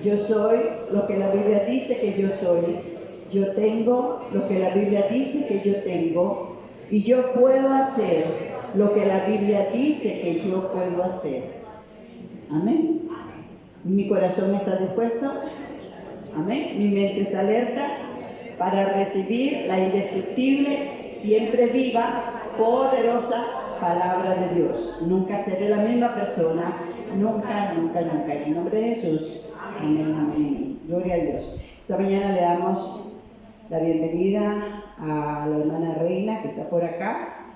Yo soy lo que la Biblia dice que yo soy. Yo tengo lo que la Biblia dice que yo tengo. Y yo puedo hacer lo que la Biblia dice que yo puedo hacer. Amén. Mi corazón está dispuesto. Amén. Mi mente está alerta para recibir la indestructible, siempre viva, poderosa palabra de Dios. Nunca seré la misma persona. Nunca, nunca, nunca. En el nombre de Jesús. Amén, amén. Gloria a Dios. Esta mañana le damos la bienvenida a la hermana Reina que está por acá.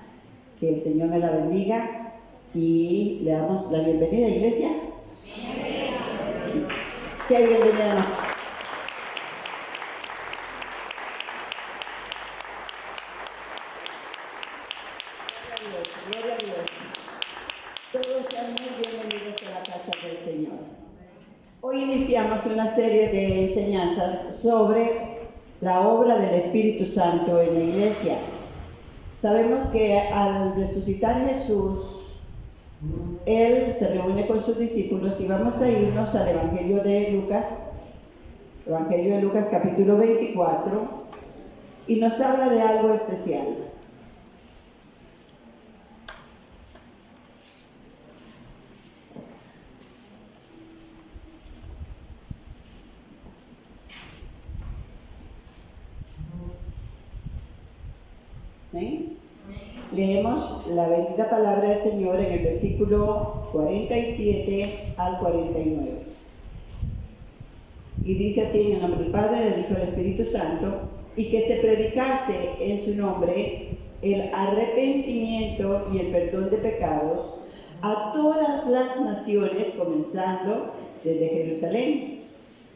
Que el Señor me la bendiga. Y le damos la bienvenida, iglesia. Sí, bienvenida. Gloria a Dios. Todos sean muy bienvenidos a la casa del Señor. Hoy iniciamos una serie de enseñanzas sobre la obra del Espíritu Santo en la iglesia. Sabemos que al resucitar Jesús, Él se reúne con sus discípulos y vamos a irnos al Evangelio de Lucas capítulo 24, y nos habla de algo especial. ¿Ven? Leemos la bendita palabra del Señor en el versículo 47 al 49. Y dice así: en el nombre del Padre, del Hijo y del Espíritu Santo, y que se predicase en su nombre el arrepentimiento y el perdón de pecados a todas las naciones, comenzando desde Jerusalén.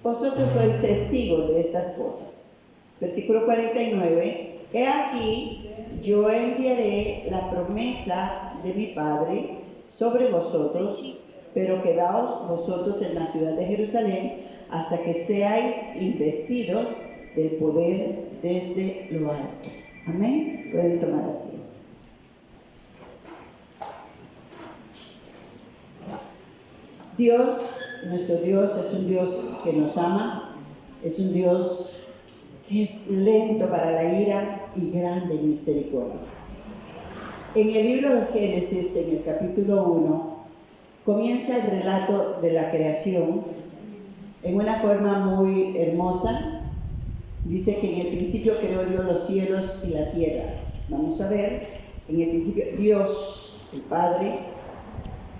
Vosotros sois testigos de estas cosas. Versículo 49. He aquí, yo enviaré la promesa de mi Padre sobre vosotros, pero quedaos vosotros en la ciudad de Jerusalén hasta que seáis investidos del poder desde lo alto. Amén. Pueden tomar asiento. Dios, nuestro Dios, es un Dios que nos ama, es un Dios que es lento para la ira y grande en misericordia. En el libro de Génesis, en el capítulo 1, comienza el relato de la creación en una forma muy hermosa. Dice que en el principio creó Dios los cielos y la tierra. Vamos a ver, en el principio Dios, el Padre,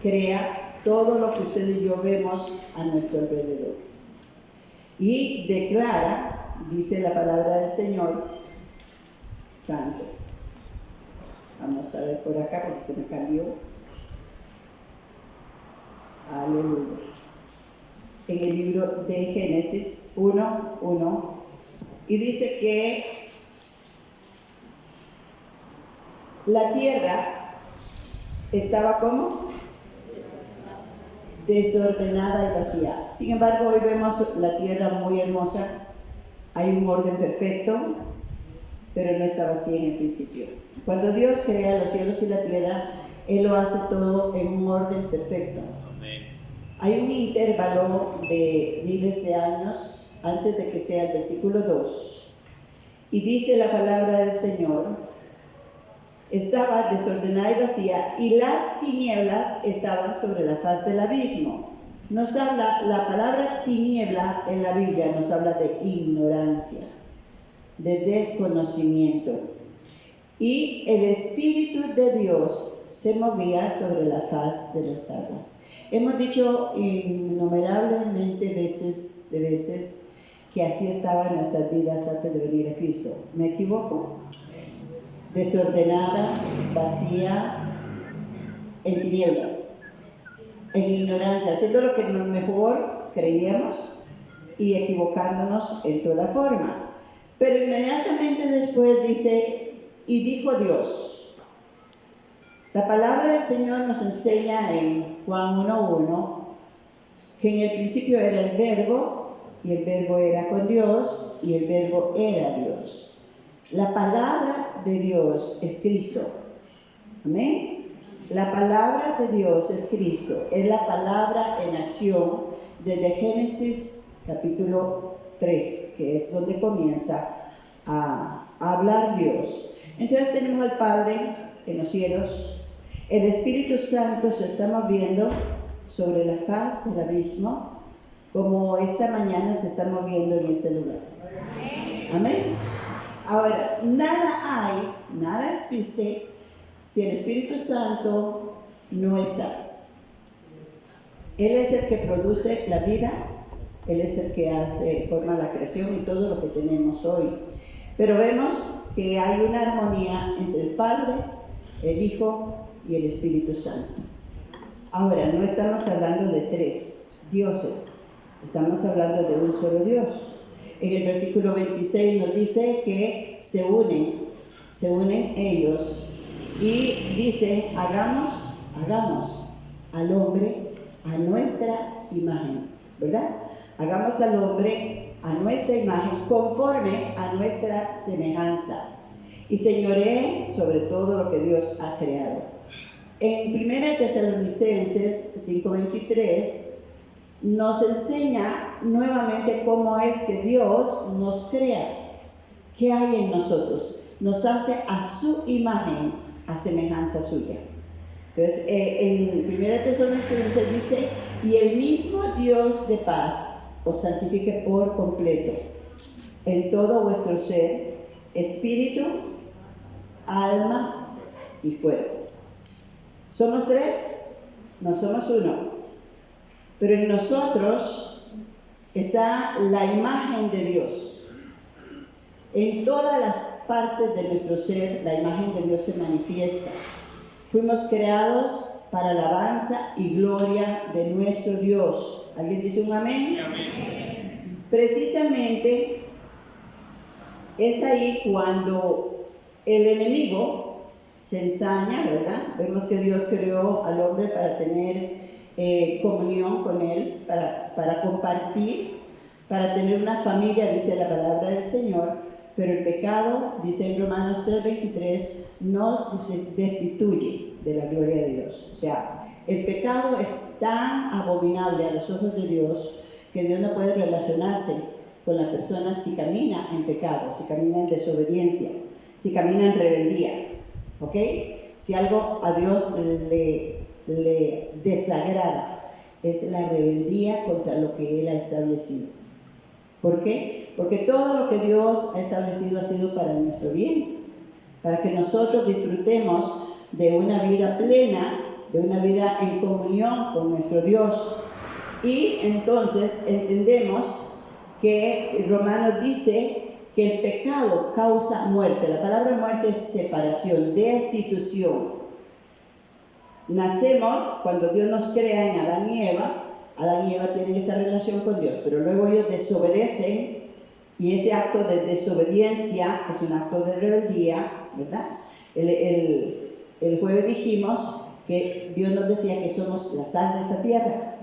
crea todo lo que usted y yo vemos a nuestro alrededor. Y declara, dice la palabra del Señor, santo. Vamos a ver por acá porque se me cambió. Aleluya. En el libro de Génesis 1:1, y dice que la tierra estaba como desordenada y vacía. Sin embargo, hoy vemos la tierra muy hermosa. Hay un orden perfecto, pero no está vacía en el principio. Cuando Dios crea los cielos y la tierra, Él lo hace todo en un orden perfecto. Hay un intervalo de miles de años antes de que sea el versículo 2. Y dice la palabra del Señor: estaba desordenada y vacía, y las tinieblas estaban sobre la faz del abismo. Nos habla, la palabra tiniebla en la Biblia nos habla de ignorancia, de desconocimiento. Y el Espíritu de Dios se movía sobre la faz de las aguas. Hemos dicho innumerablemente veces que así estaban nuestras vidas antes de venir a Cristo. ¿Me equivoco? Desordenada, vacía, en tinieblas, en ignorancia, haciendo lo que mejor creíamos y equivocándonos en toda forma. Pero inmediatamente después dice: y dijo Dios. La palabra del Señor nos enseña en Juan 1:1 que en el principio era el Verbo, y el Verbo era con Dios, y el Verbo era Dios. La palabra de Dios es Cristo. Amén. La palabra de Dios es Cristo, es la palabra en acción desde Génesis capítulo 3, que es donde comienza a hablar Dios. Entonces tenemos al Padre en los cielos, el Espíritu Santo se está moviendo sobre la faz del abismo, como esta mañana se está moviendo en este lugar. Amén. Ahora, nada hay, nada existe si el Espíritu Santo no está. Él es el que produce la vida, Él es el que forma la creación y todo lo que tenemos hoy. Pero vemos que hay una armonía entre el Padre, el Hijo y el Espíritu Santo. Ahora, no estamos hablando de tres dioses, estamos hablando de un solo Dios. En el versículo 26 nos dice que se unen ellos y dice, hagamos al hombre a nuestra imagen, ¿verdad? Hagamos al hombre a nuestra imagen, conforme a nuestra semejanza, y señoree sobre todo lo que Dios ha creado. En 1 Tesalonicenses 5:23 nos enseña nuevamente cómo es que Dios nos crea, qué hay en nosotros, nos hace a su imagen, a semejanza suya. Entonces, en 1 Tesalonicenses dice, y el mismo Dios de paz os santifique por completo en todo vuestro ser, espíritu, alma y cuerpo. ¿Somos tres? No somos uno. Pero en nosotros está la imagen de Dios. En todas las partes de nuestro ser, la imagen de Dios se manifiesta. Fuimos creados para alabanza y gloria de nuestro Dios. ¿Alguien dice un amén? Sí, amén. Precisamente es ahí cuando el enemigo se ensaña, ¿verdad? Vemos que Dios creó al hombre para tener comunión con él, para compartir, para tener una familia, dice la palabra del Señor, pero el pecado, dice en Romanos 3:23, nos destituye de la gloria de Dios. O sea, el pecado es tan abominable a los ojos de Dios que Dios no puede relacionarse con la persona si camina en pecado, si camina en desobediencia, si camina en rebeldía, ¿ok? Si algo a Dios le desagrada, es la rebeldía contra lo que Él ha establecido. ¿Por qué? Porque todo lo que Dios ha establecido ha sido para nuestro bien, para que nosotros disfrutemos de una vida plena, de una vida en comunión con nuestro Dios. Y entonces entendemos que Romanos dice que el pecado causa muerte. La palabra muerte es separación, destitución. Nacemos cuando Dios nos crea en Adán y Eva. Adán y Eva tienen esa relación con Dios, pero luego ellos desobedecen, y ese acto de desobediencia es un acto de rebeldía, ¿verdad? El jueves dijimos que Dios nos decía que somos la sal de esta tierra,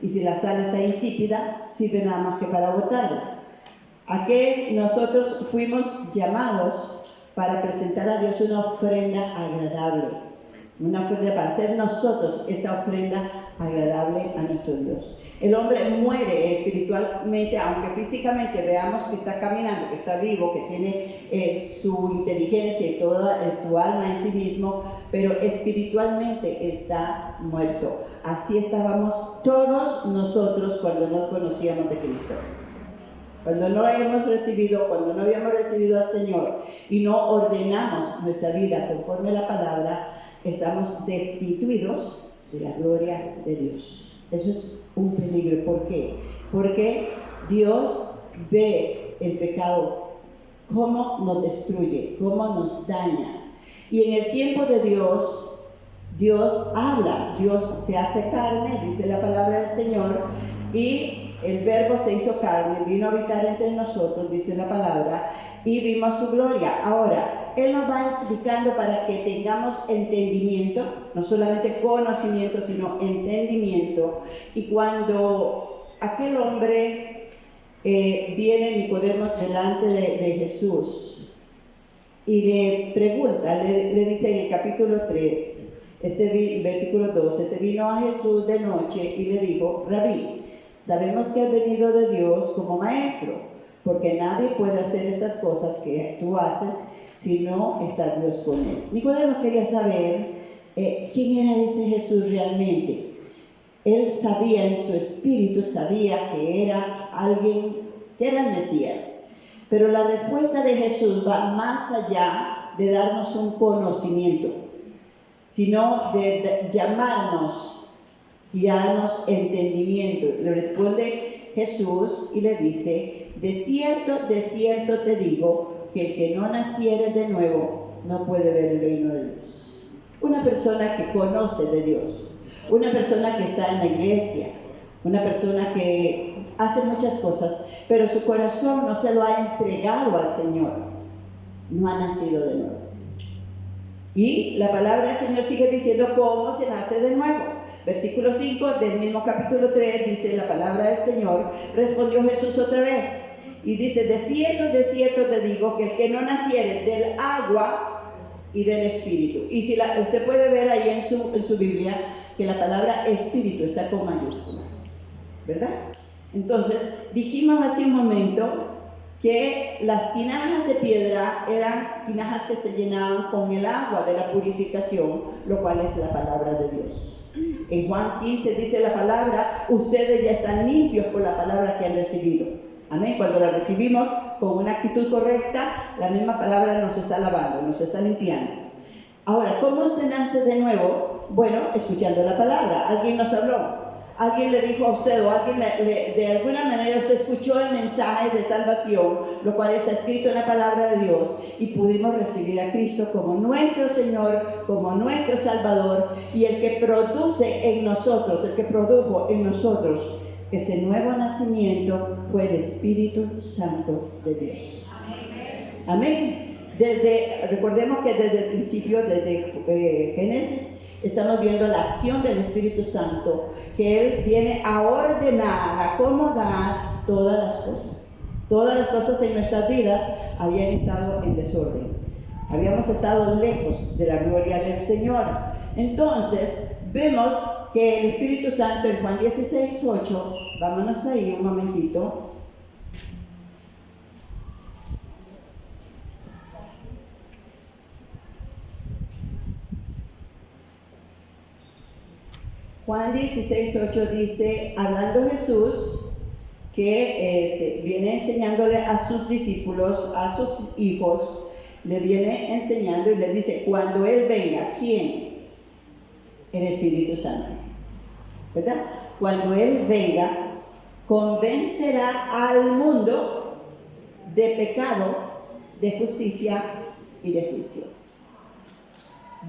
y si la sal está insípida, sirve nada más que para botarla. ¿A qué nosotros fuimos llamados? Para presentar a Dios una ofrenda agradable, una ofrenda para hacer nosotros esa ofrenda agradable a nuestro Dios. El hombre muere espiritualmente, aunque físicamente veamos que está caminando, que está vivo, que tiene su inteligencia y toda su alma en sí mismo, pero espiritualmente está muerto. Así estábamos todos nosotros cuando no conocíamos de Cristo. Cuando no habíamos recibido al Señor y no ordenamos nuestra vida conforme a la palabra, estamos destituidos de la gloria de Dios. Eso es un peligro. ¿Por qué? Porque Dios ve el pecado, cómo nos destruye, cómo nos daña. Y en el tiempo de Dios, Dios habla, Dios se hace carne, dice la palabra del Señor, y el Verbo se hizo carne, vino a habitar entre nosotros, dice la palabra, y vimos su gloria. Ahora, Él nos va explicando para que tengamos entendimiento, no solamente conocimiento, sino entendimiento. Y cuando aquel hombre viene Nicodemo delante de Jesús y le pregunta, le dice en el capítulo 3, versículo 2, vino a Jesús de noche y le dijo: Rabí, Sabemos que has venido de Dios como maestro, porque nadie puede hacer estas cosas que tú haces si no está Dios con él. Nicodemo quería saber quién era ese Jesús realmente. Él sabía en su espíritu, sabía que era alguien, que era el Mesías. Pero la respuesta de Jesús va más allá de darnos un conocimiento, sino de llamarnos y darnos entendimiento. Le responde Jesús y le dice: de cierto te digo, que el que no naciere de nuevo no puede ver el reino de Dios. Una persona que conoce de Dios, una persona que está en la iglesia, una persona que hace muchas cosas, pero su corazón no se lo ha entregado al Señor, no ha nacido de nuevo. Y la palabra del Señor sigue diciendo cómo se nace de nuevo. Versículo 5 del mismo capítulo 3 dice la palabra del Señor: respondió Jesús otra vez y dice: de cierto te digo, que el que no naciere del agua y del Espíritu. Y si usted puede ver ahí en su Biblia que la palabra Espíritu está con mayúscula, ¿verdad? Entonces, dijimos hace un momento que las tinajas de piedra eran tinajas que se llenaban con el agua de la purificación, lo cual es la palabra de Dios. En Juan 15 dice la palabra: ustedes ya están limpios por la palabra que han recibido. Amén. Cuando la recibimos con una actitud correcta, la misma palabra nos está lavando, nos está limpiando. Ahora, ¿cómo se nace de nuevo? Bueno, escuchando la palabra. Alguien nos habló, alguien le dijo a usted, o alguien de alguna manera usted escuchó el mensaje de salvación, lo cual está escrito en la palabra de Dios, y pudimos recibir a Cristo como nuestro Señor, como nuestro Salvador, y el que produce en nosotros, el que produjo en nosotros ese nuevo nacimiento fue el Espíritu Santo de Dios. Amén. Recordemos que desde el principio, desde Génesis, estamos viendo la acción del Espíritu Santo, que Él viene a ordenar, a acomodar todas las cosas. Todas las cosas en nuestras vidas habían estado en desorden. Habíamos estado lejos de la gloria del Señor. Entonces, vemos que el Espíritu Santo en Juan 16:8, vámonos ahí un momentito. Juan 16:8 dice, hablando Jesús, que viene enseñándole a sus discípulos, a sus hijos, le viene enseñando y le dice: cuando Él venga, ¿quién? El Espíritu Santo, ¿verdad? Cuando Él venga, convencerá al mundo de pecado, de justicia y de juicio.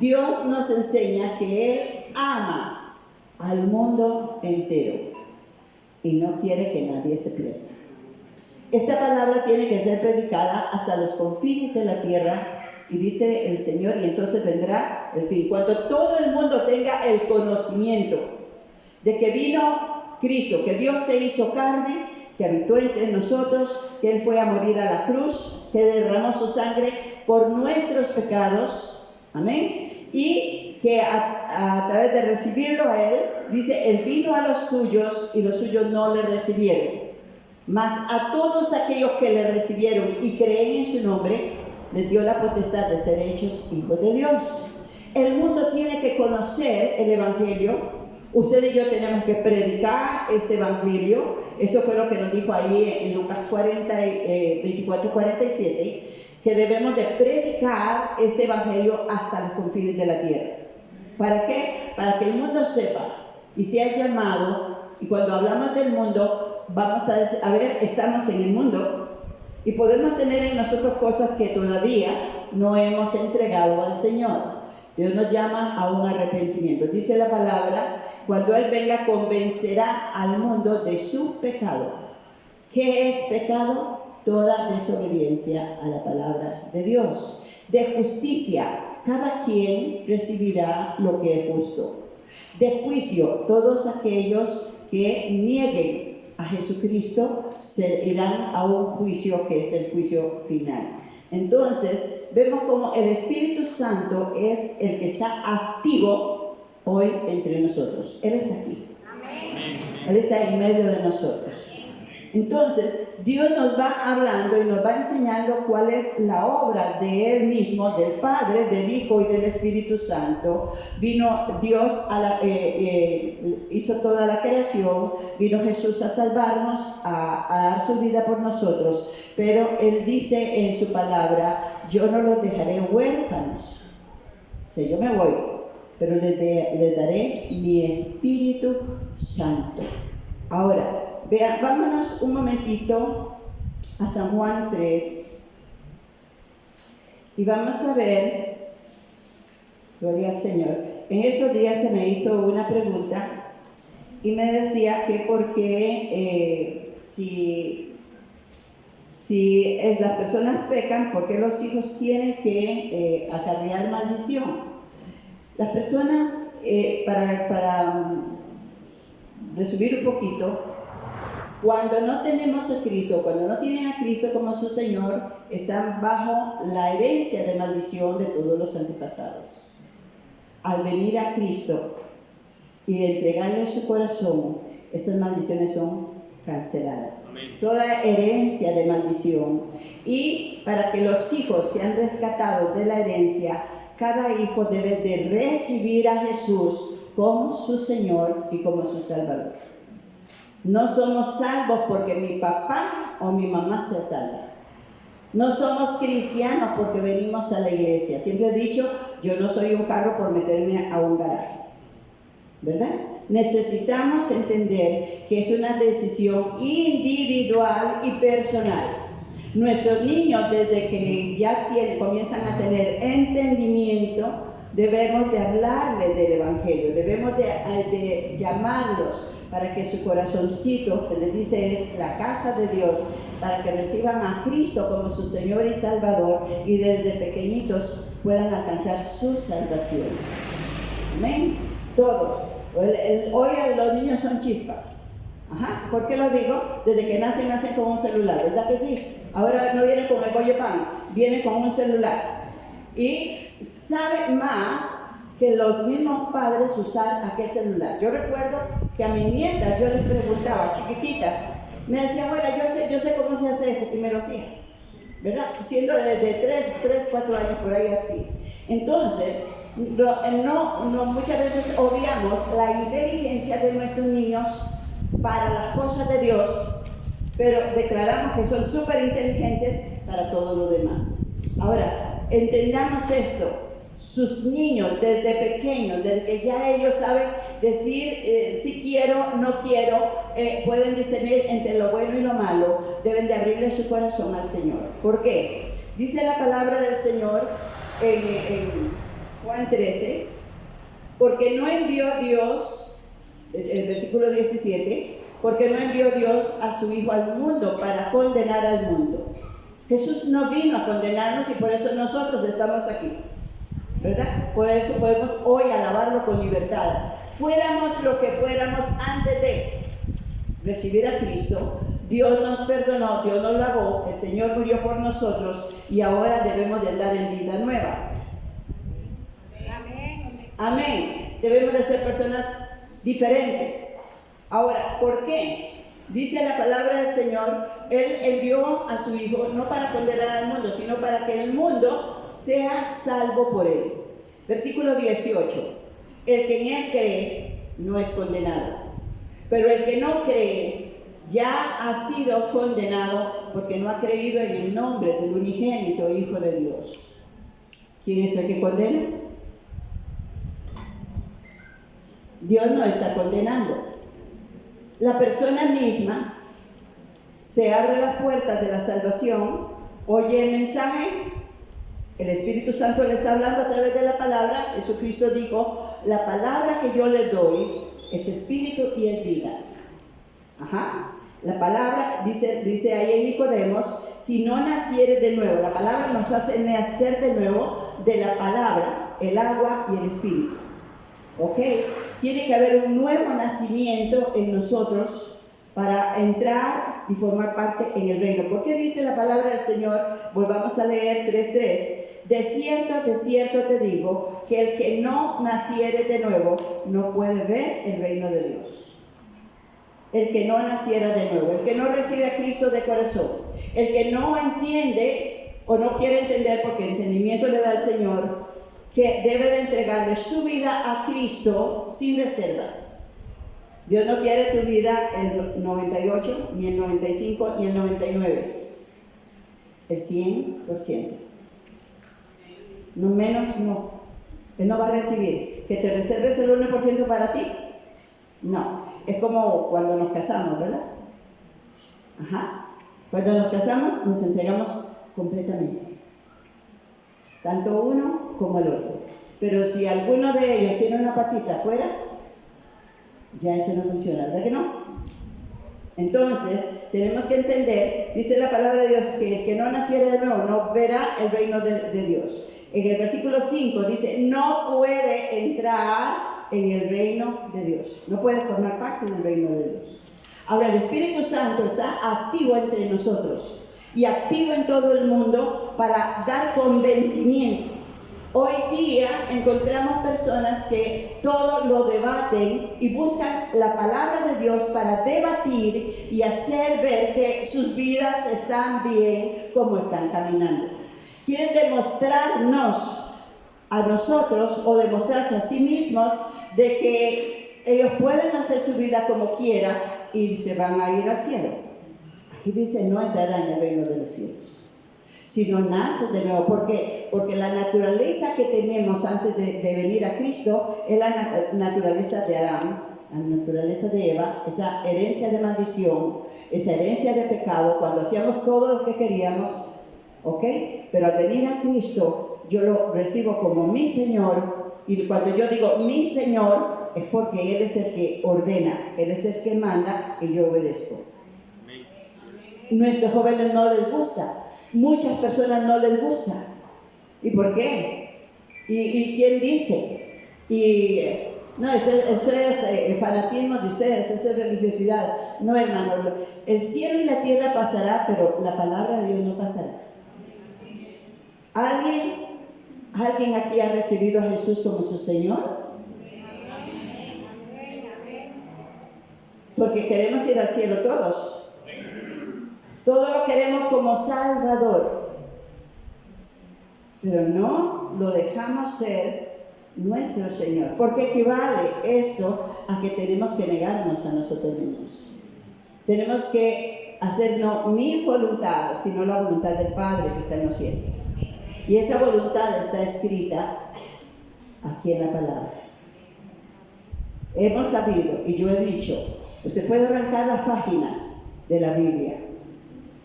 Dios nos enseña que Él ama al mundo entero y no quiere que nadie se pierda. Esta palabra tiene que ser predicada hasta los confines de la tierra, y dice el Señor, y entonces vendrá el fin. Cuando todo el mundo tenga el conocimiento de que vino Cristo, que Dios se hizo carne, que habitó entre nosotros, que Él fue a morir a la cruz, que derramó su sangre por nuestros pecados, amén, y que a través de recibirlo a Él, dice, Él vino a los suyos y los suyos no le recibieron. Mas a todos aquellos que le recibieron y creen en su nombre, les dio la potestad de ser hechos hijos de Dios. El mundo tiene que conocer el Evangelio. Usted y yo tenemos que predicar este Evangelio. Eso fue lo que nos dijo ahí en Lucas 24:47, que debemos de predicar este Evangelio hasta los confines de la tierra. ¿Para qué? Para que el mundo sepa y sea llamado. Y cuando hablamos del mundo, vamos a ver, estamos en el mundo y podemos tener en nosotros cosas que todavía no hemos entregado al Señor. Dios nos llama a un arrepentimiento. Dice la palabra, cuando Él venga, convencerá al mundo de su pecado. ¿Qué es pecado? Toda desobediencia a la palabra de Dios. De justicia, cada quien recibirá lo que es justo. De juicio, todos aquellos que nieguen a Jesucristo se irán a un juicio que es el juicio final. Entonces, vemos como el Espíritu Santo es el que está activo hoy entre nosotros. Él está aquí. Amén. Él está en medio de nosotros. Entonces, Dios nos va hablando y nos va enseñando cuál es la obra de Él mismo, del Padre, del Hijo y del Espíritu Santo. Vino Dios, hizo toda la creación, vino Jesús a salvarnos, a dar su vida por nosotros, pero Él dice en su palabra, yo no los dejaré huérfanos. O sea, yo me voy, pero les daré mi Espíritu Santo. Ahora, vean, vámonos un momentito a San Juan 3 y vamos a ver, gloria al Señor. En estos días se me hizo una pregunta y me decía que por qué si las personas pecan, ¿por qué los hijos tienen que acarrear maldición? Las personas, para resumir un poquito, cuando no tenemos a Cristo, cuando no tienen a Cristo como su Señor, están bajo la herencia de maldición de todos los antepasados. Al venir a Cristo y entregarle su corazón, esas maldiciones son canceladas. Amén. Toda herencia de maldición. Y para que los hijos sean rescatados de la herencia, cada hijo debe de recibir a Jesús como su Señor y como su Salvador. No somos salvos porque mi papá o mi mamá sea salva. No somos cristianos porque venimos a la iglesia. Siempre he dicho, yo no soy un carro por meterme a un garaje, ¿verdad? Necesitamos entender que es una decisión individual y personal. Nuestros niños, desde que ya comienzan a tener entendimiento, debemos de hablarles del Evangelio, debemos de llamarlos para que su corazoncito, se les dice, es la casa de Dios, para que reciban a Cristo como su Señor y Salvador y desde pequeñitos puedan alcanzar su salvación. Amén. Todos. Hoy los niños son chispas. Ajá. ¿Por qué lo digo? Desde que nacen con un celular, ¿verdad que sí? Ahora no vienen con el bollo pan, vienen con un celular. Y sabe más que los mismos padres usar aquel celular. Yo recuerdo que a mi nieta yo les preguntaba, chiquititas, me decían, bueno, yo sé cómo se hace eso, y me lo hacía, ¿verdad? Siendo de 3, 4 años, por ahí así. Entonces, muchas veces obviamos la inteligencia de nuestros niños para las cosas de Dios, pero declaramos que son súper inteligentes para todo lo demás. Ahora, entendamos esto. Sus niños desde pequeños, desde que ya ellos saben decir si quiero, no quiero, pueden discernir entre lo bueno y lo malo, deben de abrirle su corazón al Señor. ¿Por qué? Dice la palabra del Señor en Juan 13, porque no envió Dios, el versículo 17, porque no envió Dios a su Hijo al mundo para condenar al mundo. Jesús no vino a condenarnos y por eso nosotros estamos aquí, ¿verdad? Por eso podemos hoy alabarlo con libertad. Fuéramos lo que fuéramos antes de recibir a Cristo, Dios nos perdonó, Dios nos lavó, el Señor murió por nosotros y ahora debemos de andar en vida nueva. Amén. Amén. Debemos de ser personas diferentes. Ahora, ¿por qué? Dice la palabra del Señor, Él envió a su Hijo no para condenar al mundo, sino para que el mundo sea salvo por Él. Versículo 18. El que en Él cree no es condenado, pero el que no cree ya ha sido condenado porque no ha creído en el nombre del unigénito Hijo de Dios. ¿Quién es el que condena? Dios no está condenando. La persona misma se abre las puertas de la salvación, oye el mensaje, el Espíritu Santo le está hablando a través de la palabra. Jesucristo dijo, la palabra que yo le doy es espíritu y es vida. Ajá. La palabra, dice ahí en Nicodemos, si no nacieres de nuevo, la palabra nos hace nacer de nuevo de la palabra, el agua y el espíritu. ¿Ok? Tiene que haber un nuevo nacimiento en nosotros para entrar y formar parte en el reino. ¿Por qué dice la palabra del Señor? Volvamos a leer 3:3. De cierto te digo, que el que no naciere de nuevo no puede ver el reino de Dios. el que no naciera de nuevo, el que no recibe a Cristo de corazón, el que no entiende o no quiere entender, porque entendimiento le da el Señor, que debe de entregarle su vida a Cristo sin reservas. Dios no quiere tu vida el 98, ni el 95, ni el 99, el 100%. No menos, no. Él no va a recibir. ¿Que te reserves el 1% para ti? No. Es como cuando nos casamos, ¿verdad? Ajá. Cuando nos casamos, nos entregamos completamente. Tanto uno como el otro. Pero si alguno de ellos tiene una patita afuera, ya eso no funciona, ¿verdad que no? Entonces, tenemos que entender, dice la palabra de Dios, que el que no naciera de nuevo no verá el reino de Dios. En el versículo 5 dice, no puede entrar en el reino de Dios. No puede formar parte del reino de Dios. Ahora, el Espíritu Santo está activo entre nosotros y activo en todo el mundo para dar convencimiento. Hoy día encontramos personas que todo lo debaten y buscan la palabra de Dios para debatir y hacer ver que sus vidas están bien como están caminando. Quieren demostrarnos a nosotros o demostrarse a sí mismos de que ellos pueden hacer su vida como quieran y se van a ir al cielo. Aquí dice, no entrarán en el reino de los cielos. Si no nace de nuevo, porque la naturaleza que tenemos antes de venir a Cristo es la naturaleza de Adán, la naturaleza de Eva, esa herencia de maldición, esa herencia de pecado, cuando hacíamos todo lo que queríamos, ¿ok? Pero al venir a Cristo, yo lo recibo como mi Señor, y cuando yo digo mi Señor, es porque Él es el que ordena, Él es el que manda, y yo obedezco. Nuestros jóvenes no les gusta. Muchas personas no les gusta. ¿Y por qué? ¿Y quién dice? No, eso es fanatismo de ustedes, eso es religiosidad. No, hermano, el cielo y la tierra pasará, pero la palabra de Dios no pasará. ¿Alguien aquí ha recibido a Jesús como su Señor? Porque queremos ir al cielo todos. Todos lo queremos como Salvador, pero no lo dejamos ser nuestro Señor, porque equivale esto a que tenemos que negarnos a nosotros mismos. Tenemos que hacer no mi voluntad, sino la voluntad del Padre que está en los cielos. Y esa voluntad está escrita aquí en la palabra. Hemos sabido, y yo he dicho, usted puede arrancar las páginas de la Biblia,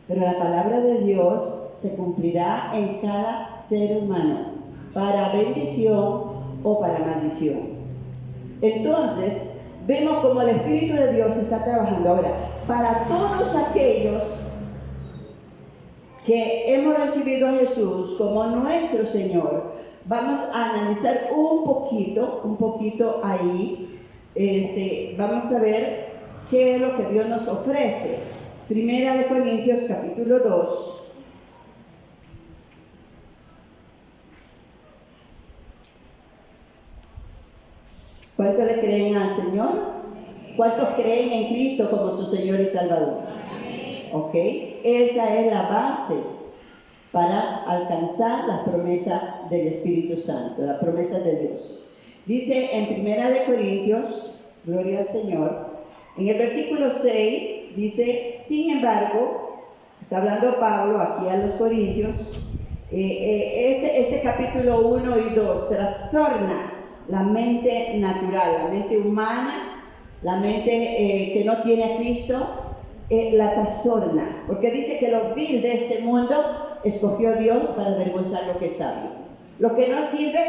pero la palabra de Dios se cumplirá en cada ser humano, para bendición o para maldición. Entonces, vemos como el Espíritu de Dios está trabajando ahora. Para todos aquellos que hemos recibido a Jesús como nuestro Señor, vamos a analizar un poquito ahí. Vamos a ver qué es lo que Dios nos ofrece. Primera de Corintios, capítulo 2. ¿Cuántos le creen al Señor? ¿Cuántos creen en Cristo como su Señor y Salvador? ¿Ok? Esa es la base para alcanzar la promesa del Espíritu Santo, la promesa de Dios. Dice en Primera de Corintios, gloria al Señor, en el versículo 6 dice, sin embargo, está hablando Pablo aquí a los Corintios, este capítulo 1 y 2 trastorna la mente natural, la mente humana, la mente que no tiene a Cristo, la trastorna, porque dice que lo vil de este mundo escogió Dios para avergonzar lo que es sabio. Lo que no sirve,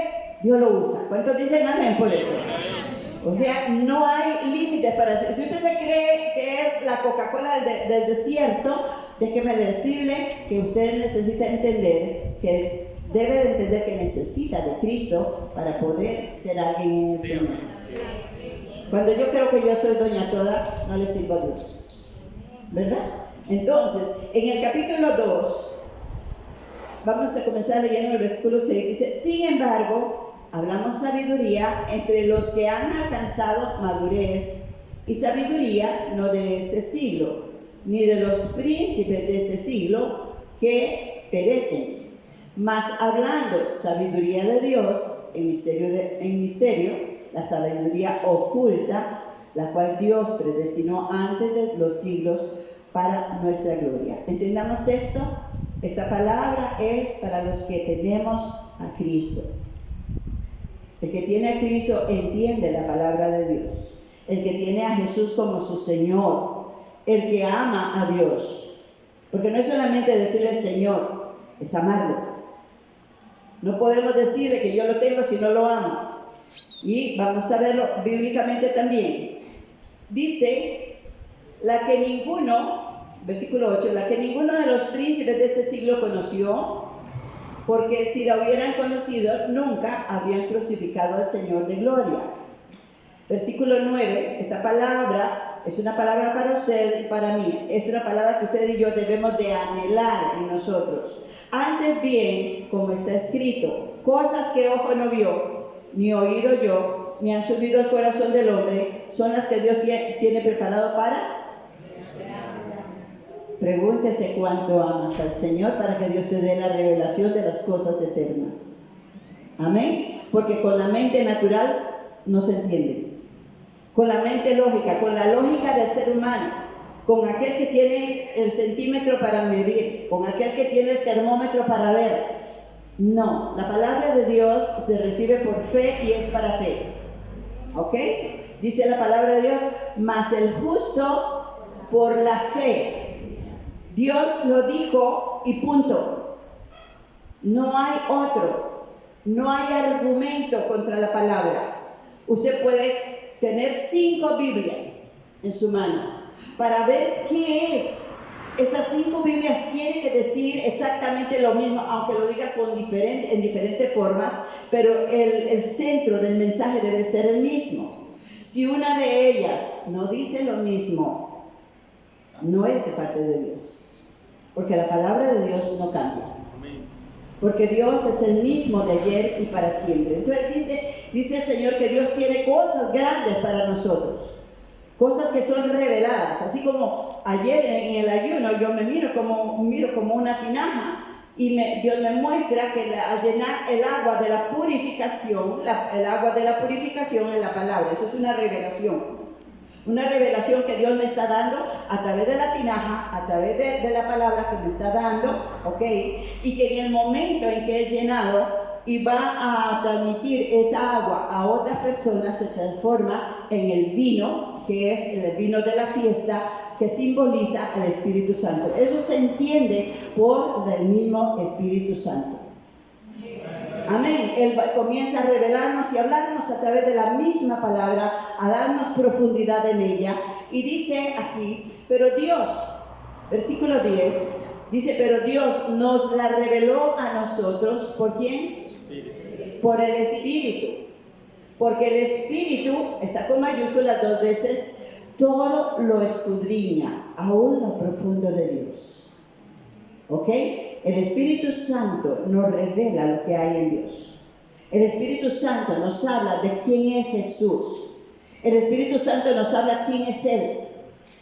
Dios lo usa. ¿Cuántos dicen amén por eso? O sea, no hay límites para eso. Si usted se cree que es la Coca-Cola del desierto, déjeme decirle que usted necesita entender, que debe de entender que necesita de Cristo para poder ser alguien en el Señor. Cuando yo creo que yo soy doña toda, no le sirvo a Dios, ¿verdad? Entonces, en el capítulo 2, vamos a comenzar leyendo el versículo 6, dice, sin embargo, hablamos sabiduría entre los que han alcanzado madurez y sabiduría no de este siglo, ni de los príncipes de este siglo que perecen, mas hablando sabiduría de Dios en misterio, la sabiduría oculta, la cual Dios predestinó antes de los siglos para nuestra gloria. ¿Entendamos esto? Esta palabra es para los que tenemos a Cristo. El que tiene a Cristo entiende la palabra de Dios. El que tiene a Jesús como su Señor. El que ama a Dios. Porque no es solamente decirle Señor, es amarlo. No podemos decirle que yo lo tengo si no lo amo. Y vamos a verlo bíblicamente también. Dice, la que ninguno, versículo 8, la que ninguno de los príncipes de este siglo conoció, porque si la hubieran conocido, nunca habrían crucificado al Señor de gloria. Versículo 9, esta palabra es una palabra para usted y para mí. Es una palabra que usted y yo debemos de anhelar en nosotros. Antes bien, como está escrito, cosas que ojo no vio, ni oído yo, ni han subido al corazón del hombre, son las que Dios tiene preparado para... Pregúntese cuánto amas al Señor para que Dios te dé la revelación de las cosas eternas. Amén. Porque con la mente natural no se entiende. Con la mente lógica, con la lógica del ser humano, con aquel que tiene el centímetro para medir, con aquel que tiene el termómetro para ver. No, la palabra de Dios se recibe por fe y es para fe. ¿Ok? Dice la palabra de Dios, mas el justo por la fe. Dios lo dijo y punto. No hay otro. No hay argumento contra la palabra. Usted puede tener 5 Biblias en su mano para ver qué es. Esas 5 Biblias tienen que decir exactamente lo mismo, aunque lo diga en diferentes formas, pero el centro del mensaje debe ser el mismo. Si una de ellas no dice lo mismo, no es de parte de Dios. Porque la palabra de Dios no cambia. Porque Dios es el mismo de ayer y para siempre. Entonces dice el Señor que Dios tiene cosas grandes para nosotros. Cosas que son reveladas. Así como ayer en el ayuno yo me miro como una tinaja. Y Dios me muestra que al llenar el agua de la purificación, el agua de la purificación es la palabra. Eso es una revelación. Una revelación que Dios me está dando a través de la tinaja, a través de la palabra que me está dando, ¿ok? Y que en el momento en que he llenado y va a transmitir esa agua a otras personas, se transforma en el vino, que es el vino de la fiesta, que simboliza al Espíritu Santo. Eso se entiende por el mismo Espíritu Santo. Amén. Él comienza a revelarnos y hablarnos a través de la misma palabra, a darnos profundidad en ella. Y dice aquí, pero Dios, versículo 10, dice, pero Dios nos la reveló a nosotros, ¿por quién? Por el Espíritu. Porque el Espíritu, está con mayúsculas 2 veces, todo lo escudriña, aún lo profundo de Dios. ¿Ok? El Espíritu Santo nos revela lo que hay en Dios. El Espíritu Santo nos habla de quién es Jesús. El Espíritu Santo nos habla quién es Él.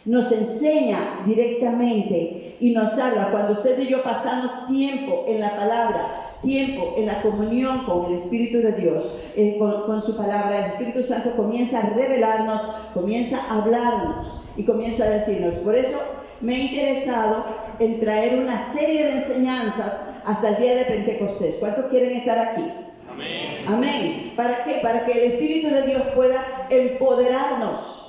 Nos enseña directamente y nos habla cuando usted y yo pasamos tiempo en la palabra, tiempo en la comunión con el Espíritu de Dios, con su palabra. El Espíritu Santo comienza a revelarnos, comienza a hablarnos y comienza a decirnos. Por eso me he interesado en traer una serie de enseñanzas hasta el día de Pentecostés. ¿Cuántos quieren estar aquí? Amén. Amén. ¿Para qué? Para que el Espíritu de Dios pueda empoderarnos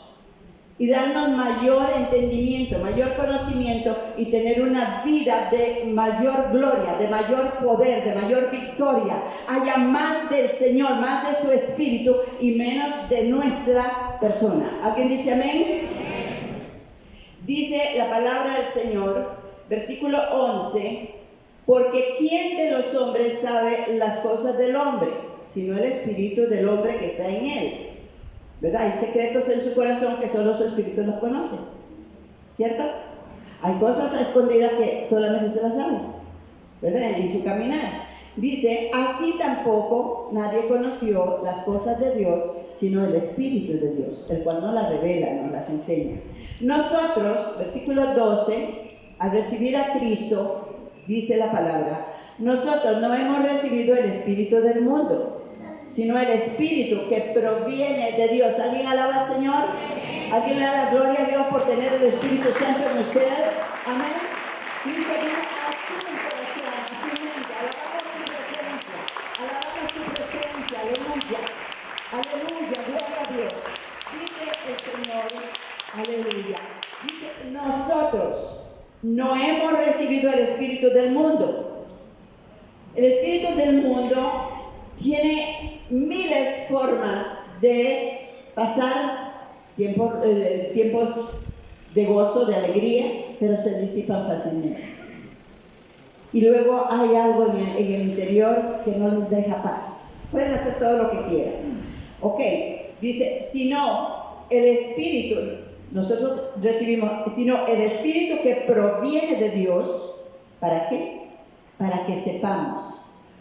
y darnos mayor entendimiento, mayor conocimiento y tener una vida de mayor gloria, de mayor poder, de mayor victoria. Haya más del Señor, más de su Espíritu y menos de nuestra persona. ¿Alguien dice amén? Dice la palabra del Señor, versículo 11, porque ¿quién de los hombres sabe las cosas del hombre? Sino el espíritu del hombre que está en él. ¿Verdad? Hay secretos en su corazón que solo su espíritu los conoce. ¿Cierto? Hay cosas escondidas que solamente usted las sabe. ¿Verdad? En su caminar. Dice, así tampoco nadie conoció las cosas de Dios, sino el Espíritu de Dios, el cual nos las revela, nos las enseña. Nosotros, versículo 12, al recibir a Cristo, dice la palabra, nosotros no hemos recibido el Espíritu del mundo, sino el Espíritu que proviene de Dios. ¿Alguien alaba al Señor? ¿Alguien le da la gloria a Dios por tener el Espíritu Santo en ustedes? Amén. Dice, aleluya, aleluya, gloria a Dios. Dice el Señor, aleluya. Dice, nosotros no hemos recibido el espíritu del mundo. El espíritu del mundo tiene miles formas de pasar tiempos de gozo, de alegría, pero se disipan fácilmente. Y luego hay algo en el interior que no les deja paz. Pueden hacer todo lo que quieran. Ok, dice, sino el Espíritu, nosotros recibimos, sino el Espíritu que proviene de Dios, ¿para qué? Para que sepamos,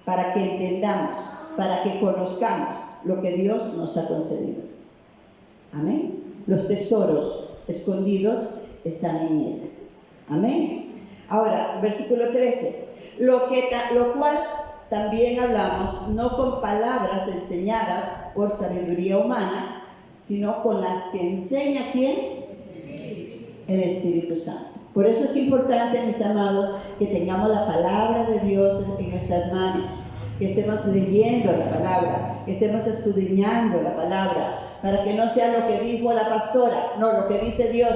para que entendamos, para que conozcamos lo que Dios nos ha concedido. Amén. Los tesoros escondidos están en Él. Amén. Ahora, versículo 13. Lo cual también hablamos, no con palabras enseñadas por sabiduría humana, sino con las que enseña ¿quién? El Espíritu Santo. Por eso es importante, mis amados, que tengamos la palabra de Dios en nuestras manos, que estemos leyendo la palabra, que estemos escudriñando la palabra, para que no sea lo que dijo la pastora, no, lo que dice Dios.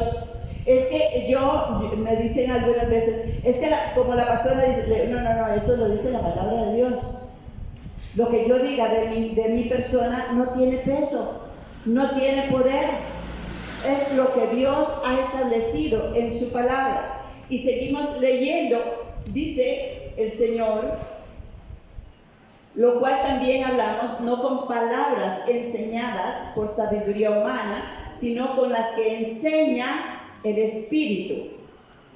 Es que me dicen algunas veces, es que como la pastora dice, no, eso lo dice la palabra de Dios. Lo que yo diga de mi persona no tiene peso, no tiene poder. Es lo que Dios ha establecido en su palabra. Y seguimos leyendo, dice el Señor, lo cual también hablamos, no con palabras enseñadas por sabiduría humana, sino con las que enseña el Espíritu.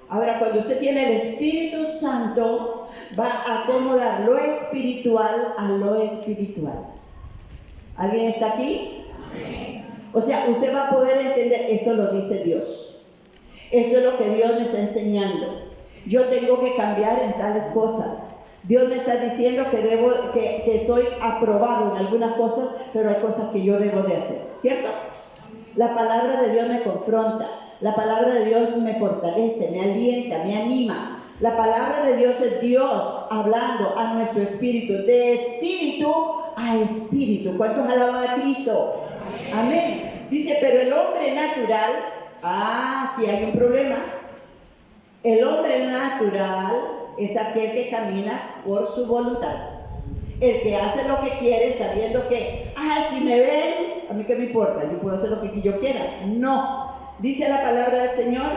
Ahora, cuando usted tiene el Espíritu Santo, va a acomodar lo espiritual a lo espiritual. ¿Alguien está aquí? Amén. O sea, usted va a poder entender, esto lo dice Dios. Esto es lo que Dios me está enseñando. Yo tengo que cambiar en tales cosas. Dios me está diciendo que estoy aprobado en algunas cosas, pero hay cosas que yo debo de hacer, ¿cierto? La palabra de Dios me confronta. La palabra de Dios me fortalece, me alienta, me anima. La palabra de Dios es Dios hablando a nuestro espíritu, de espíritu a espíritu. ¿Cuántos alaban a Cristo? Amén. Dice, pero el hombre natural, aquí hay un problema. El hombre natural es aquel que camina por su voluntad. El que hace lo que quiere sabiendo que, si me ven, a mí qué me importa, yo puedo hacer lo que yo quiera. No. Dice la palabra del Señor,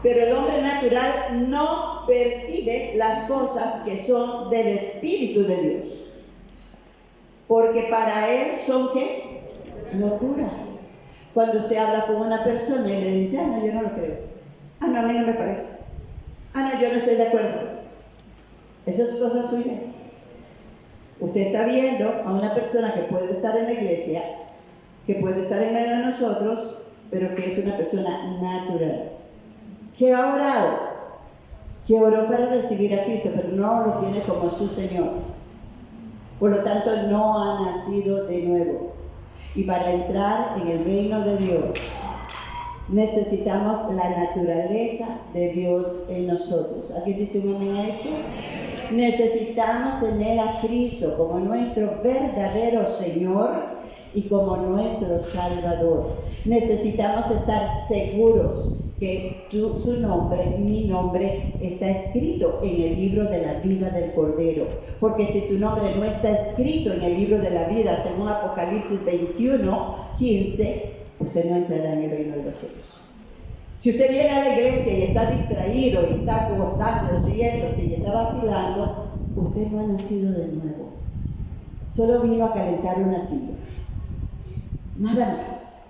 pero el hombre natural no percibe las cosas que son del Espíritu de Dios, porque para él son ¿qué? Locura. Cuando usted habla con una persona y le dice, no, yo no lo creo. No, a mí no me parece. No, yo no estoy de acuerdo. Eso es cosa suya. Usted está viendo a una persona que puede estar en la iglesia, que puede estar en medio de nosotros, pero que es una persona natural, que ha orado, que oró para recibir a Cristo, pero no lo tiene como su Señor. Por lo tanto, no ha nacido de nuevo. Y para entrar en el reino de Dios, necesitamos la naturaleza de Dios en nosotros. ¿Alguien dice un amén a esto? Necesitamos tener a Cristo como nuestro verdadero Señor y como nuestro Salvador. Necesitamos estar seguros que su nombre, mi nombre, está escrito en el libro de la vida del Cordero. Porque si su nombre no está escrito en el libro de la vida, según Apocalipsis 21:15, usted no entrará en el reino de los cielos. Si usted viene a la iglesia y está distraído, y está gozando, riéndose y está vacilando, usted no ha nacido de nuevo. Solo vino a calentar una silla. Nada más.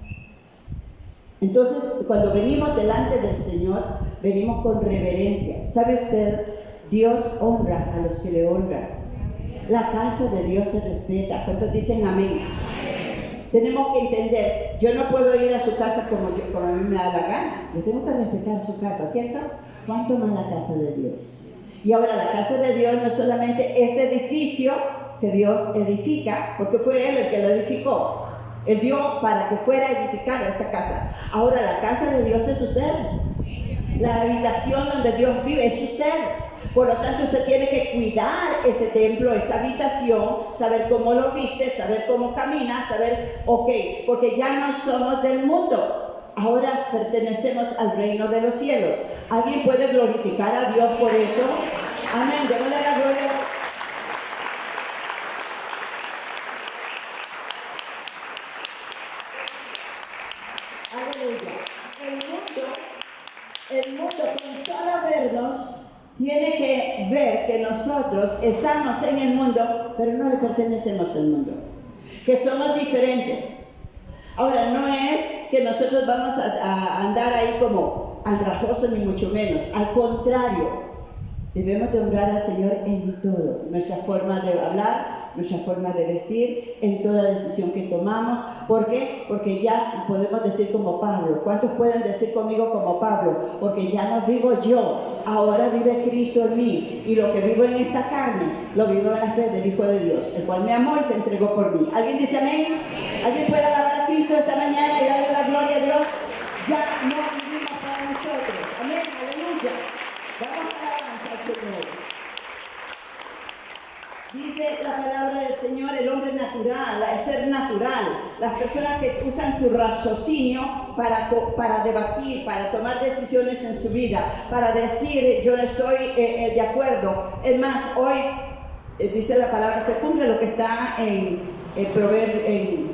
Entonces, cuando venimos delante del Señor, venimos con reverencia. ¿Sabe usted? Dios honra a los que le honran. La casa de Dios se respeta. ¿Cuántos dicen amén? Tenemos que entender, yo no puedo ir a su casa como a mí me da la gana. Yo tengo que respetar su casa, ¿cierto? ¿Cuánto más la casa de Dios? Y ahora la casa de Dios no es solamente este edificio que Dios edifica, porque fue Él el que lo edificó. Él dio para que fuera edificada esta casa. Ahora la casa de Dios es usted. La habitación donde Dios vive es usted. Por lo tanto, usted tiene que cuidar este templo, esta habitación, saber cómo lo viste, saber cómo camina, saber, porque ya no somos del mundo. Ahora pertenecemos al reino de los cielos. ¿Alguien puede glorificar a Dios por eso? Amén. Démosle la gloria. El mundo con solo vernos tiene que ver que nosotros estamos en el mundo, pero no le pertenecemos al mundo, que somos diferentes. Ahora, no es que nosotros vamos a andar ahí como andrajosos, ni mucho menos. Al contrario, debemos de honrar al Señor en todo, nuestra forma de hablar, nuestra forma de vestir, en toda decisión que tomamos. ¿Por qué? Porque ya podemos decir como Pablo. ¿Cuántos pueden decir conmigo como Pablo? Porque ya no vivo yo, ahora vive Cristo en mí, y lo que vivo en esta carne, lo vivo en la fe del Hijo de Dios, el cual me amó y se entregó por mí. ¿Alguien dice amén? ¿Alguien puede alabar a Cristo esta mañana y darle la gloria a Dios? Ya no vivimos para nosotros. Amén, aleluya. Vamos a alabanza al Señor. Dice la palabra del Señor, el hombre natural, el ser natural, las personas que usan su raciocinio para debatir, para tomar decisiones en su vida, para decir yo no estoy de acuerdo. Es más, hoy dice la palabra, se cumple lo que está en Proverbios,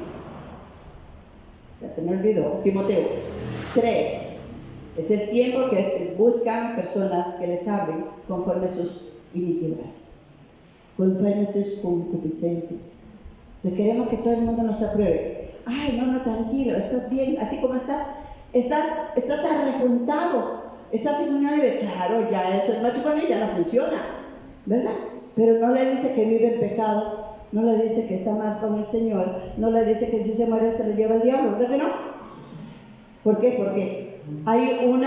ya se me olvidó, Timoteo 3. Es el tiempo que buscan personas que les hablen conforme sus iniquidades, conforme sus concupiscencias. Entonces queremos que todo el mundo nos apruebe. Ay, no, tranquilo, estás bien, así como estás arrejuntado, estás en una vida. Claro, ya eso, el matrimonio ya no funciona, ¿verdad? Pero no le dice que vive en pecado, no le dice que está mal con el Señor, no le dice que si se muere se lo lleva el diablo, ¿verdad que no? ¿Por qué? Porque hay un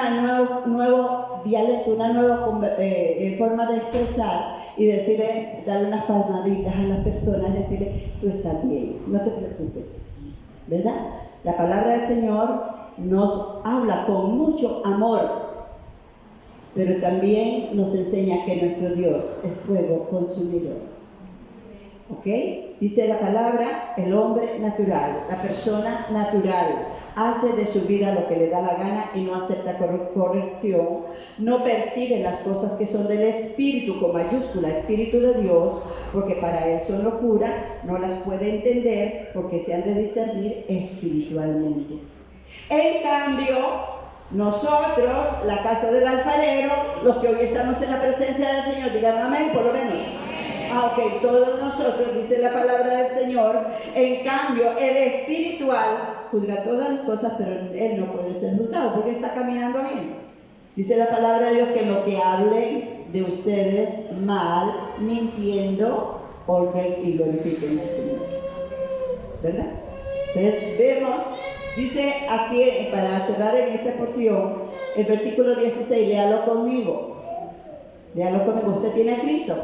nuevo dialecto, una nueva forma de expresar y decirle, darle unas palmaditas a las personas, decirle, tú estás bien, no te preocupes, ¿verdad? La palabra del Señor nos habla con mucho amor, pero también nos enseña que nuestro Dios es fuego consumidor. ¿Ok? Dice la palabra, el hombre natural, la persona natural, hace de su vida lo que le da la gana y no acepta corrección, no percibe las cosas que son del Espíritu, con mayúscula, Espíritu de Dios, porque para él son locura, no las puede entender porque se han de discernir espiritualmente. En cambio, nosotros, la casa del alfarero, los que hoy estamos en la presencia del Señor, digan amén, por lo menos. Ok, todos nosotros, dice la palabra del Señor, en cambio, el espiritual juzga todas las cosas, pero él no puede ser juzgado porque está caminando bien. Dice la palabra de Dios que lo que hablen de ustedes mal, mintiendo, honren y glorifiquen al Señor. ¿Verdad? Entonces vemos, dice aquí, para cerrar en esta porción, el versículo 16, léalo conmigo. Léalo conmigo. Usted tiene a Cristo.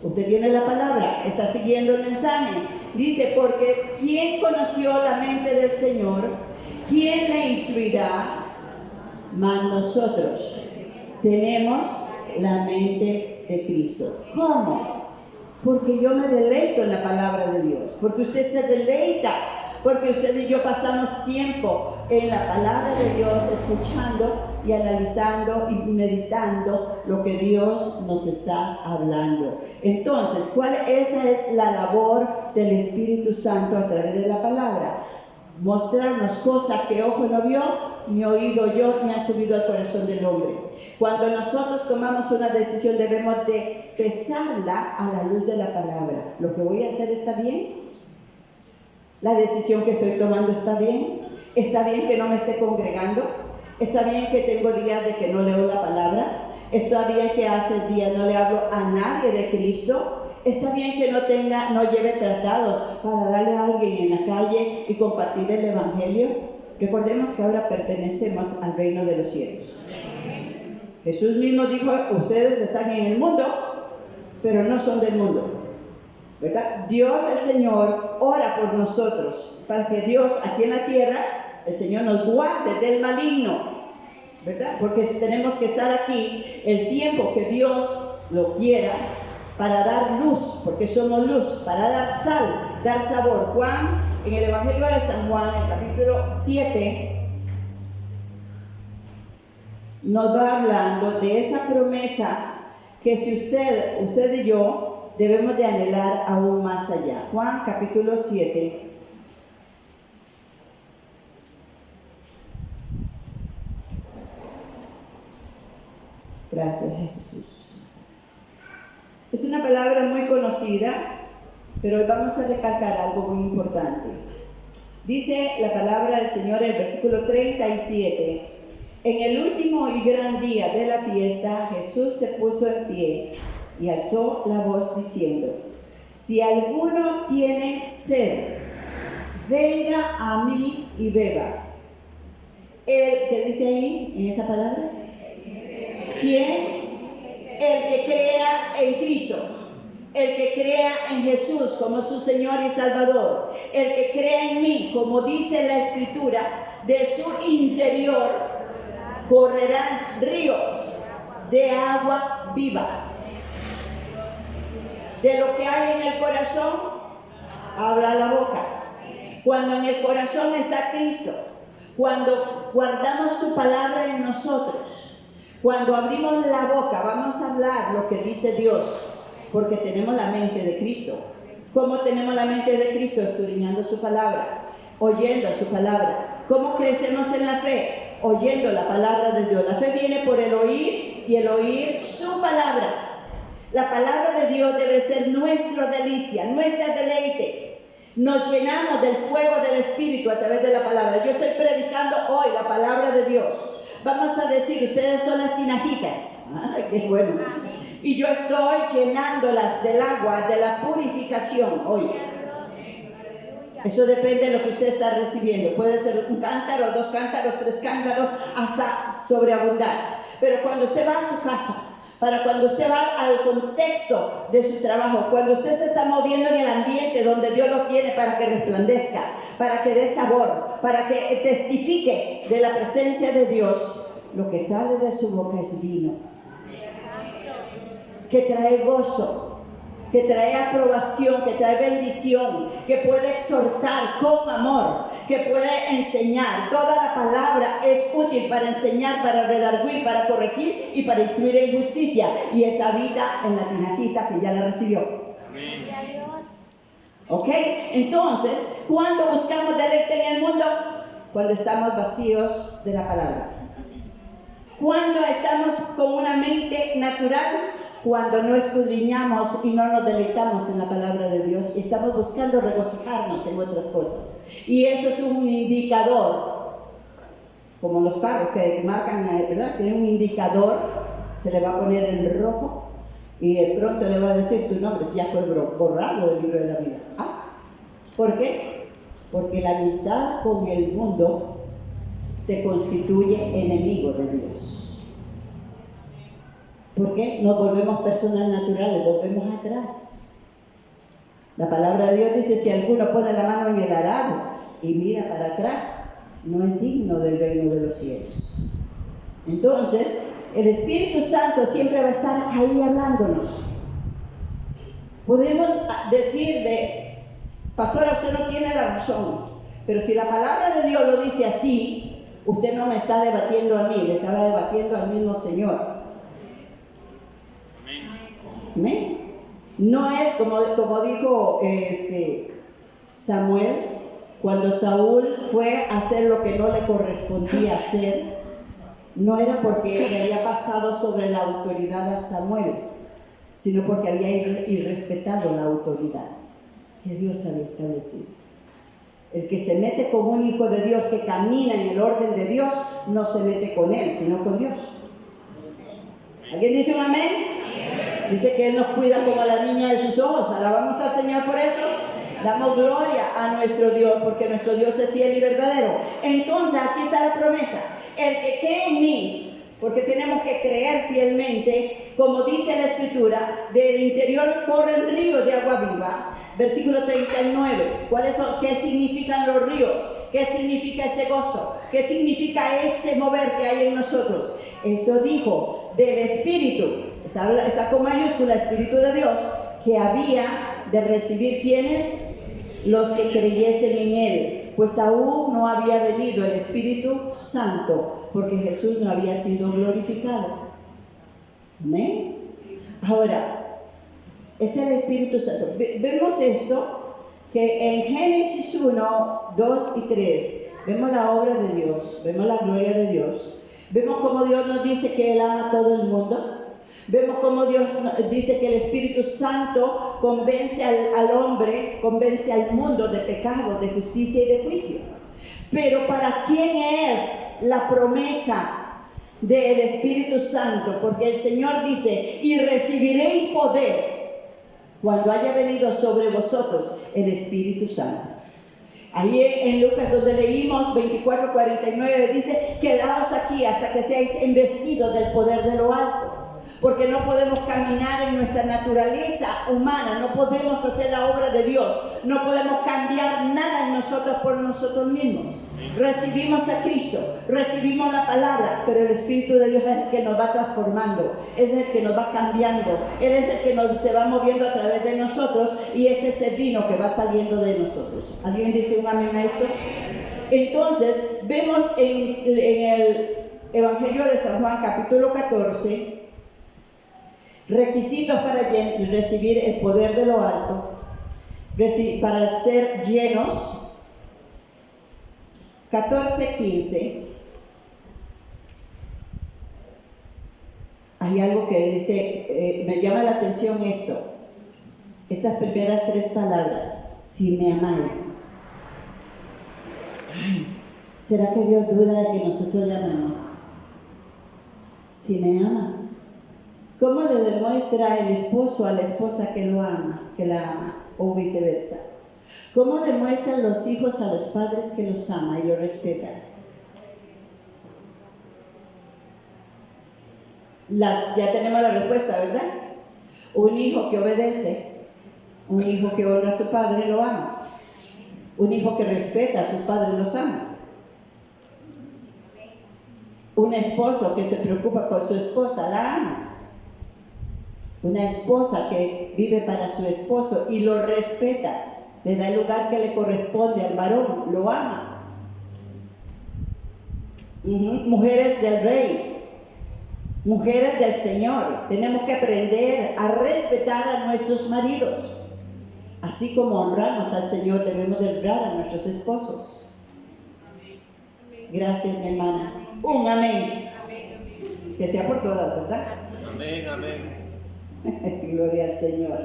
Usted tiene la palabra, está siguiendo el mensaje. Dice, porque ¿quién conoció la mente del Señor? ¿Quién le instruirá? Mas nosotros tenemos la mente de Cristo. ¿Cómo? Porque yo me deleito en la palabra de Dios, porque usted se deleita, porque usted y yo pasamos tiempo en la palabra de Dios, escuchando y analizando y meditando lo que Dios nos está hablando. Entonces, esa es la labor del Espíritu Santo a través de la palabra. Mostrarnos cosas que ojo no vio, ni oído yo, ni ha subido al corazón del hombre. Cuando nosotros tomamos una decisión, debemos de pesarla a la luz de la palabra. ¿Lo que voy a hacer está bien? ¿La decisión que estoy tomando está bien? ¿Está bien que no me esté congregando? ¿Está bien que tengo días de que no leo la palabra? ¿Está bien que hace días no le hablo a nadie de Cristo? está bien que no lleve tratados para darle a alguien en la calle y compartir el evangelio. Recordemos que ahora pertenecemos al reino de los cielos. Jesús mismo dijo, ustedes están en el mundo, pero no son del mundo, ¿verdad? Dios el Señor ora por nosotros para que Dios aquí en la tierra, el Señor nos guarde del maligno, ¿verdad? Porque tenemos que estar aquí el tiempo que Dios lo quiera para dar luz, porque somos luz, para dar sal, dar sabor. Juan, en el Evangelio de San Juan, en el capítulo 7, nos va hablando de esa promesa que si usted y yo debemos de anhelar aún más allá. Juan capítulo 7. Gracias, Jesús. Es una palabra muy conocida, pero hoy vamos a recalcar algo muy importante. Dice la palabra del Señor en el versículo 37. En el último y gran día de la fiesta, Jesús se puso en pie y alzó la voz diciendo: si alguno tiene sed, venga a mí y beba. ¿Qué dice ahí en esa palabra? ¿Quién? El que crea en Cristo, el que crea en Jesús como su Señor y Salvador, el que crea en mí, como dice la Escritura, de su interior correrán ríos de agua viva. De lo que hay en el corazón, habla la boca. Cuando en el corazón está Cristo, cuando guardamos su palabra en nosotros, cuando abrimos la boca, vamos a hablar lo que dice Dios, porque tenemos la mente de Cristo. ¿Cómo tenemos la mente de Cristo? Escudriñando su palabra, oyendo su palabra. ¿Cómo crecemos en la fe? Oyendo la palabra de Dios. La fe viene por el oír y el oír su palabra. La palabra de Dios debe ser nuestra delicia, nuestra deleite. Nos llenamos del fuego del Espíritu a través de la palabra. Yo estoy predicando hoy la palabra de Dios. Vamos a decir, ustedes son las tinajitas. ¡Ay, qué bueno! Y yo estoy llenándolas del agua, de la purificación hoy. Eso depende de lo que usted está recibiendo. Puede ser un cántaro, 2 cántaros, 3 cántaros, hasta sobreabundar. Pero cuando usted va a su casa, para cuando usted va al contexto de su trabajo, cuando usted se está moviendo en el ambiente donde Dios lo tiene para que resplandezca, para que dé sabor, para que testifique de la presencia de Dios, lo que sale de su boca es vino, que trae gozo, que trae aprobación, que trae bendición, que puede exhortar con amor, que puede enseñar. Toda la palabra es útil para enseñar, para redarguir, para corregir y para instruir en justicia. Y esa habita en la tinajita que ya la recibió. Amén. ¿Ok? Entonces, ¿cuándo buscamos deleite en el mundo? Cuando estamos vacíos de la palabra. Cuando estamos con una mente natural, cuando no escudriñamos y no nos deleitamos en la palabra de Dios y estamos buscando regocijarnos en otras cosas. Y eso es un indicador, como los carros que marcan, ¿verdad? Tienen un indicador, se le va a poner en rojo y de pronto le va a decir tu nombre, ya fue borrado del libro de la vida. ¿Por qué? Porque la amistad con el mundo te constituye enemigo de Dios. ¿Por qué? Nos volvemos personas naturales, volvemos atrás. La palabra de Dios dice, si alguno pone la mano en el arado y mira para atrás, no es digno del reino de los cielos. Entonces, el Espíritu Santo siempre va a estar ahí hablándonos. Podemos decirle, pastora, usted no tiene la razón, pero si la palabra de Dios lo dice así, usted no me está debatiendo a mí, le estaba debatiendo al mismo Señor. Amén. No es como dijo Samuel, cuando Saúl fue a hacer lo que no le correspondía hacer, no era porque le había pasado sobre la autoridad a Samuel, sino porque había irrespetado la autoridad que Dios había establecido. El que se mete con un hijo de Dios que camina en el orden de Dios, no se mete con él, sino con Dios. ¿Alguien dice un amén? Dice que Él nos cuida como a la niña de sus ojos. Alabamos al Señor por eso. Damos gloria a nuestro Dios, porque nuestro Dios es fiel y verdadero. Entonces, aquí está la promesa. El que cree en mí, porque tenemos que creer fielmente, como dice la Escritura, del interior corren ríos de agua viva. Versículo 39. ¿Qué significan los ríos? ¿Qué significa ese gozo? ¿Qué significa ese mover que hay en nosotros? Esto dijo del Espíritu, está con mayúscula, Espíritu de Dios, que había de recibir ¿quiénes? Los que creyesen en Él, pues aún no había venido el Espíritu Santo, porque Jesús no había sido glorificado. ¿Amén? Ahora, es el Espíritu Santo. Vemos esto, que en Génesis 1, 2 y 3, vemos la obra de Dios, vemos la gloria de Dios. Vemos cómo Dios nos dice que Él ama a todo el mundo. Vemos cómo Dios dice que el Espíritu Santo convence al hombre, convence al mundo de pecado, de justicia y de juicio. Pero ¿para quién es la promesa del Espíritu Santo? Porque el Señor dice, y recibiréis poder cuando haya venido sobre vosotros el Espíritu Santo. Ahí en Lucas, donde leímos 24:49, dice, quedaos aquí hasta que seáis investidos del poder de lo alto. Porque no podemos caminar en nuestra naturaleza humana, no podemos hacer la obra de Dios, no podemos cambiar nada en nosotros por nosotros mismos. Recibimos a Cristo, recibimos la palabra, pero el Espíritu de Dios es el que nos va transformando, es el que nos va cambiando, Él es el que se va moviendo a través de nosotros y es ese vino que va saliendo de nosotros. ¿Alguien dice un amén a esto? Entonces, vemos en el Evangelio de San Juan, capítulo 14, requisitos para recibir el poder de lo alto, para ser llenos. 14:15. Hay algo que dice, me llama la atención estas primeras 3 palabras, si me amáis. Ay, ¿será que Dios duda de que nosotros le amamos? Si me amas. ¿Cómo le demuestra el esposo a la esposa que lo ama, que la ama, o viceversa? ¿Cómo demuestran los hijos a los padres que los ama y los respetan? Ya tenemos la respuesta, ¿verdad? Un hijo que obedece, un hijo que honra a su padre lo ama, un hijo que respeta a sus padres los ama, un esposo que se preocupa por su esposa la ama. Una esposa que vive para su esposo y lo respeta, le da el lugar que le corresponde al varón, lo ama. Mujeres del Rey, mujeres del Señor, tenemos que aprender a respetar a nuestros maridos. Así como honramos al Señor, debemos de honrar a nuestros esposos. Gracias, mi hermana. Un amén. Que sea por todas, ¿verdad? Amén, amén. Gloria al Señor.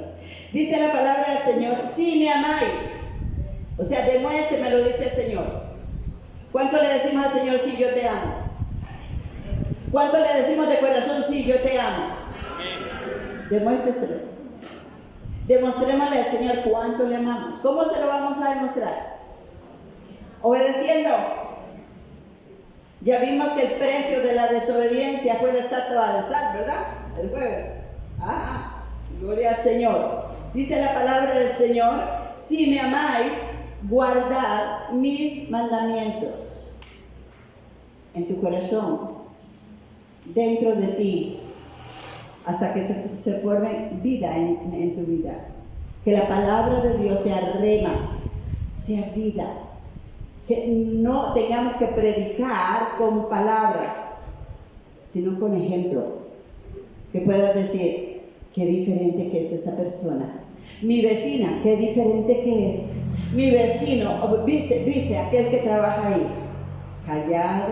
Dice la palabra del Señor, si me amáis. O sea, demuéstreme, lo dice el Señor. ¿Cuánto le decimos al Señor, sí, yo te amo? ¿Cuánto le decimos de corazón, sí, yo te amo? Demuéstreselo. Demostrémosle al Señor cuánto le amamos. ¿Cómo se lo vamos a demostrar? Obedeciendo. Ya vimos que el precio de la desobediencia fue la estatua de sal, ¿verdad? El jueves. Gloria al Señor. Dice la palabra del Señor, si me amáis, guardad mis mandamientos en tu corazón, dentro de ti, hasta que se forme vida en tu vida. Que la palabra de Dios sea rema, sea vida. Que no tengamos que predicar con palabras, sino con ejemplo. Que puedas decir, qué diferente que es esa persona. Mi vecina, qué diferente que es. Mi vecino, viste, aquel que trabaja ahí. Callado,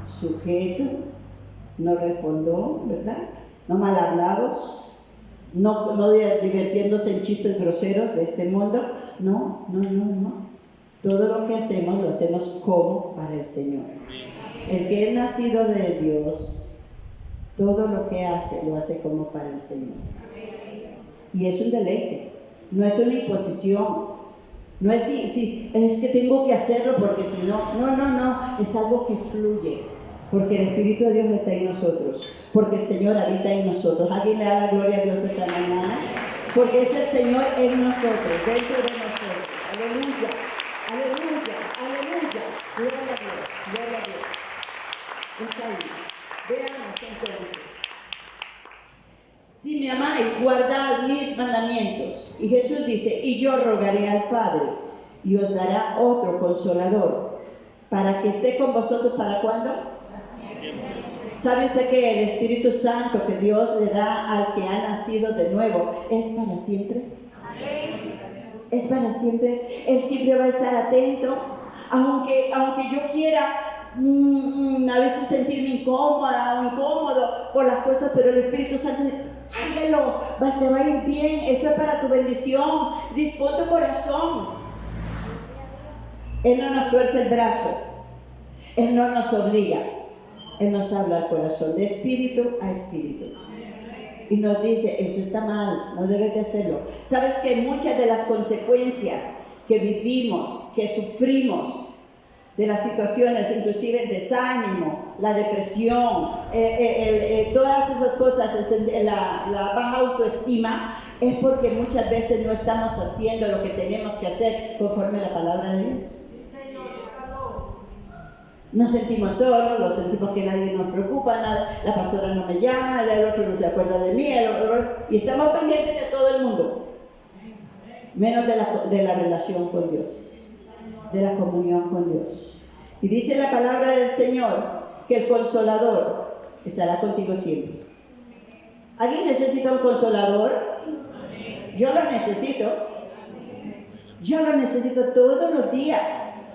sujeto, no respondió, ¿verdad? No mal hablados, no divirtiéndose en chistes groseros de este mundo. No. Todo lo que hacemos, lo hacemos como para el Señor. El que es nacido de Dios todo lo que hace, lo hace como para el Señor. Y es un deleite, no es una imposición. No es es que tengo que hacerlo porque si no, no, es algo que fluye, porque el Espíritu de Dios está en nosotros, porque el Señor habita en nosotros. ¿Alguien le da la gloria a Dios esta mañana? Porque es el Señor en nosotros, dentro de nosotros. Aleluya, aleluya, aleluya. Gloria a Dios, gloria a Dios. Está ahí. Veamos entonces. Si me amáis, guardad mis mandamientos. Y Jesús dice, y yo rogaré al Padre, y os dará otro consolador, para que esté con vosotros, ¿para cuándo? ¿Sabe usted que el Espíritu Santo que Dios le da al que ha nacido de nuevo es para siempre? Es para siempre. Él siempre va a estar atento, aunque yo quiera a veces sentirme incómoda o incómodo por las cosas, pero el Espíritu Santo dice, hágalo, te va a ir bien, esto es para tu bendición, dispón tu corazón. Él no nos tuerce el brazo, Él no nos obliga, Él nos habla al corazón, de espíritu a espíritu. Y nos dice, eso está mal, no debes de hacerlo. Sabes que muchas de las consecuencias que vivimos, que sufrimos, de las situaciones, inclusive el desánimo, la depresión, todas esas cosas, la baja autoestima, es porque muchas veces no estamos haciendo lo que tenemos que hacer conforme a la palabra de Dios. Nos sentimos solos, nos sentimos que nadie nos preocupa, la pastora no me llama, el otro no se acuerda de mí, y estamos pendientes de todo el mundo, menos de la relación con Dios, de la comunión con Dios. Y dice la palabra del Señor que el Consolador estará contigo siempre. ¿Alguien necesita un Consolador? Yo lo necesito. Yo lo necesito todos los días,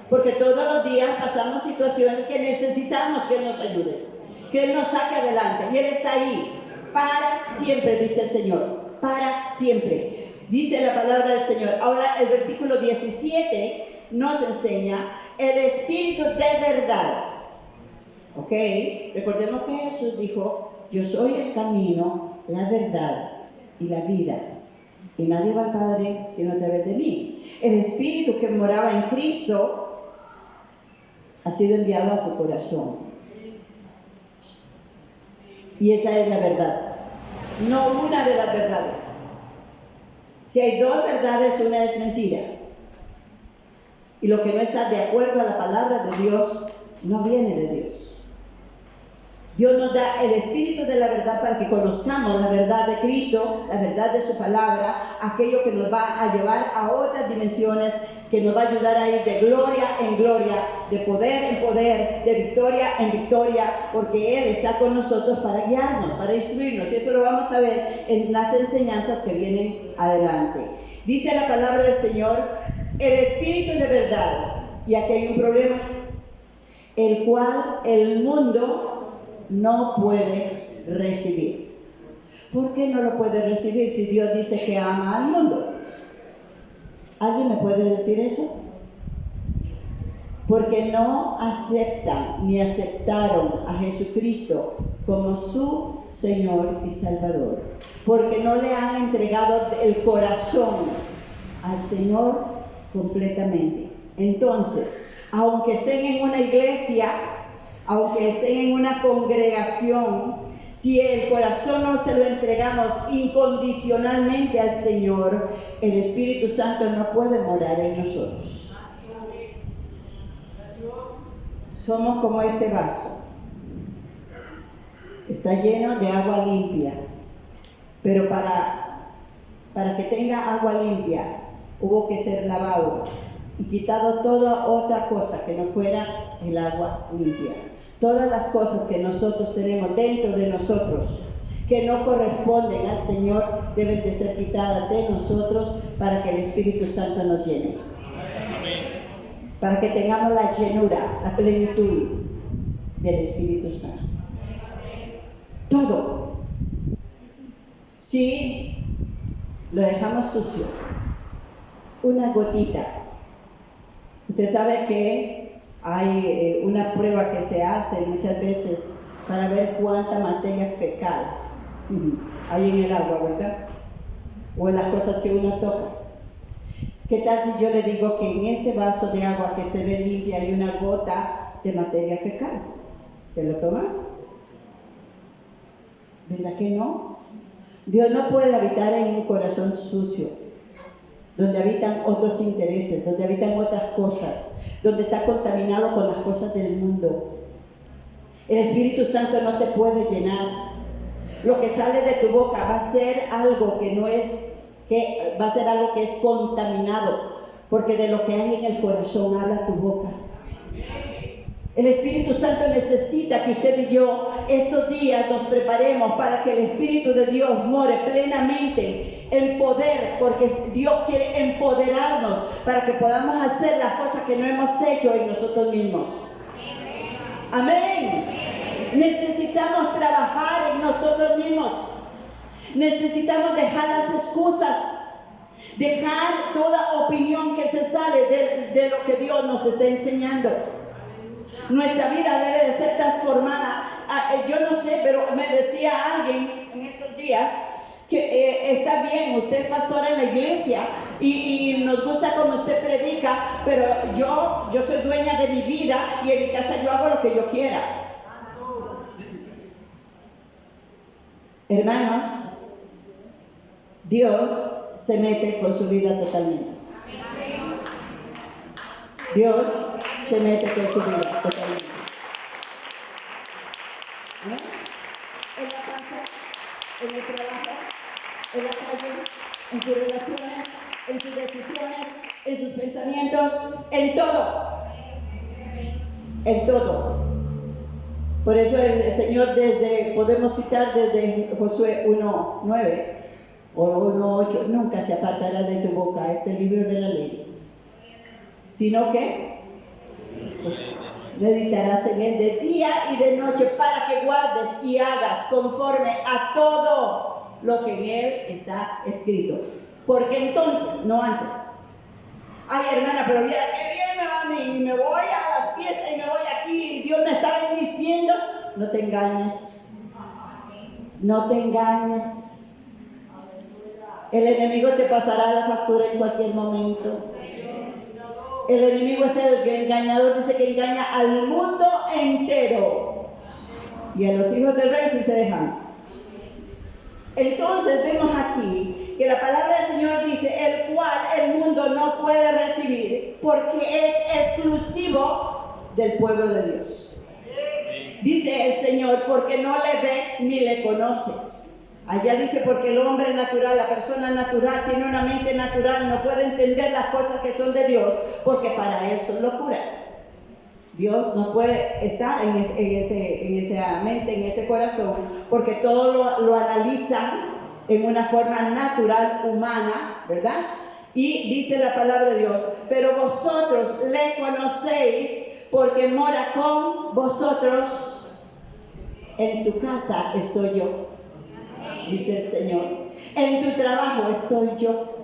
porque todos los días pasamos situaciones que necesitamos que Él nos ayude, que Él nos saque adelante, y Él está ahí para siempre, dice el Señor, para siempre. Dice la palabra del Señor. Ahora el versículo 17 nos enseña el Espíritu de verdad. ¿Ok? Recordemos que Jesús dijo, yo soy el camino, la verdad y la vida, y nadie va al Padre sino a través de mí. El Espíritu que moraba en Cristo ha sido enviado a tu corazón. Y esa es la verdad, no una de las verdades. Si hay dos verdades, una es mentira. Y lo que no está de acuerdo a la palabra de Dios no viene de Dios. Dios nos da el Espíritu de la verdad para que conozcamos la verdad de Cristo, la verdad de su palabra, aquello que nos va a llevar a otras dimensiones, que nos va a ayudar a ir de gloria en gloria, de poder en poder, de victoria en victoria, porque Él está con nosotros para guiarnos, para instruirnos. Y eso lo vamos a ver en las enseñanzas que vienen adelante. Dice la palabra del Señor, el Espíritu de verdad, y aquí hay un problema, el cual el mundo no puede recibir. ¿Por qué no lo puede recibir si Dios dice que ama al mundo? ¿Alguien me puede decir eso? Porque no aceptan ni aceptaron a Jesucristo como su Señor y Salvador. Porque no le han entregado el corazón al Señor completamente. Entonces, aunque estén en una iglesia, aunque estén en una congregación, si el corazón no se lo entregamos incondicionalmente al Señor, el Espíritu Santo no puede morar en nosotros. Somos como este vaso. Está lleno de agua limpia, pero para que tenga agua limpia hubo que ser lavado y quitado toda otra cosa que no fuera el agua limpia. Todas las cosas que nosotros tenemos dentro de nosotros que no corresponden al Señor deben de ser quitadas de nosotros para que el Espíritu Santo nos llene. Para que tengamos la llenura, la plenitud del Espíritu Santo. Todo. Si lo dejamos sucio, una gotita. Usted sabe que hay una prueba que se hace muchas veces para ver cuánta materia fecal hay en el agua, ¿verdad? O en las cosas que uno toca. ¿Qué tal si yo le digo que en este vaso de agua que se ve limpia hay una gota de materia fecal? ¿Te lo tomas? ¿Verdad que no? Dios no puede habitar en un corazón sucio, donde habitan otros intereses, donde habitan otras cosas, donde está contaminado con las cosas del mundo. El Espíritu Santo no te puede llenar. Lo que sale de tu boca va a ser algo que no es, que va a ser algo que es contaminado, porque de lo que hay en el corazón habla tu boca. El Espíritu Santo necesita que usted y yo estos días nos preparemos para que el Espíritu de Dios more plenamente en poder, porque Dios quiere empoderarnos para que podamos hacer las cosas que no hemos hecho en nosotros mismos. Amén. Necesitamos trabajar en nosotros mismos. Necesitamos dejar las excusas, dejar toda opinión que se sale de lo que Dios nos está enseñando. Nuestra vida debe de ser transformada. Yo no sé, pero me decía alguien en estos días que está bien, usted es pastora en la iglesia y nos gusta como usted predica, pero yo soy dueña de mi vida y en mi casa yo hago lo que yo quiera. Hermanos, Dios se mete con su vida totalmente. Dios se mete con su vida totalmente. ¿Eh? En la casa, en el trabajo, en la calle, en sus relaciones, en sus decisiones, en sus pensamientos, en todo. En todo. Por eso el Señor podemos citar desde Josué 1:9 o 1:8, nunca se apartará de tu boca este libro de la ley, sino que meditarás en él de día y de noche para que guardes y hagas conforme a todo lo que en él está escrito. Porque entonces, no antes. Ay, hermana, pero mira qué bien me va a mí, y me voy a las fiestas y me voy aquí y Dios me está bendiciendo. No te engañes. No te engañes. El enemigo te pasará la factura en cualquier momento. El enemigo es el engañador, dice que engaña al mundo entero. Y a los hijos del rey sí se dejan. Entonces vemos aquí que la palabra del Señor dice, el cual el mundo no puede recibir porque es exclusivo del pueblo de Dios. Dice el Señor, porque no le ve ni le conoce. Allá dice, porque el hombre natural, la persona natural, tiene una mente natural, no puede entender las cosas que son de Dios, porque para él son locura. Dios no puede estar en esa mente, en ese corazón, porque todo lo analizan en una forma natural, humana, ¿verdad? Y dice la palabra de Dios, pero vosotros le conocéis porque mora con vosotros. En tu casa estoy yo, dice el Señor. En tu trabajo estoy yo.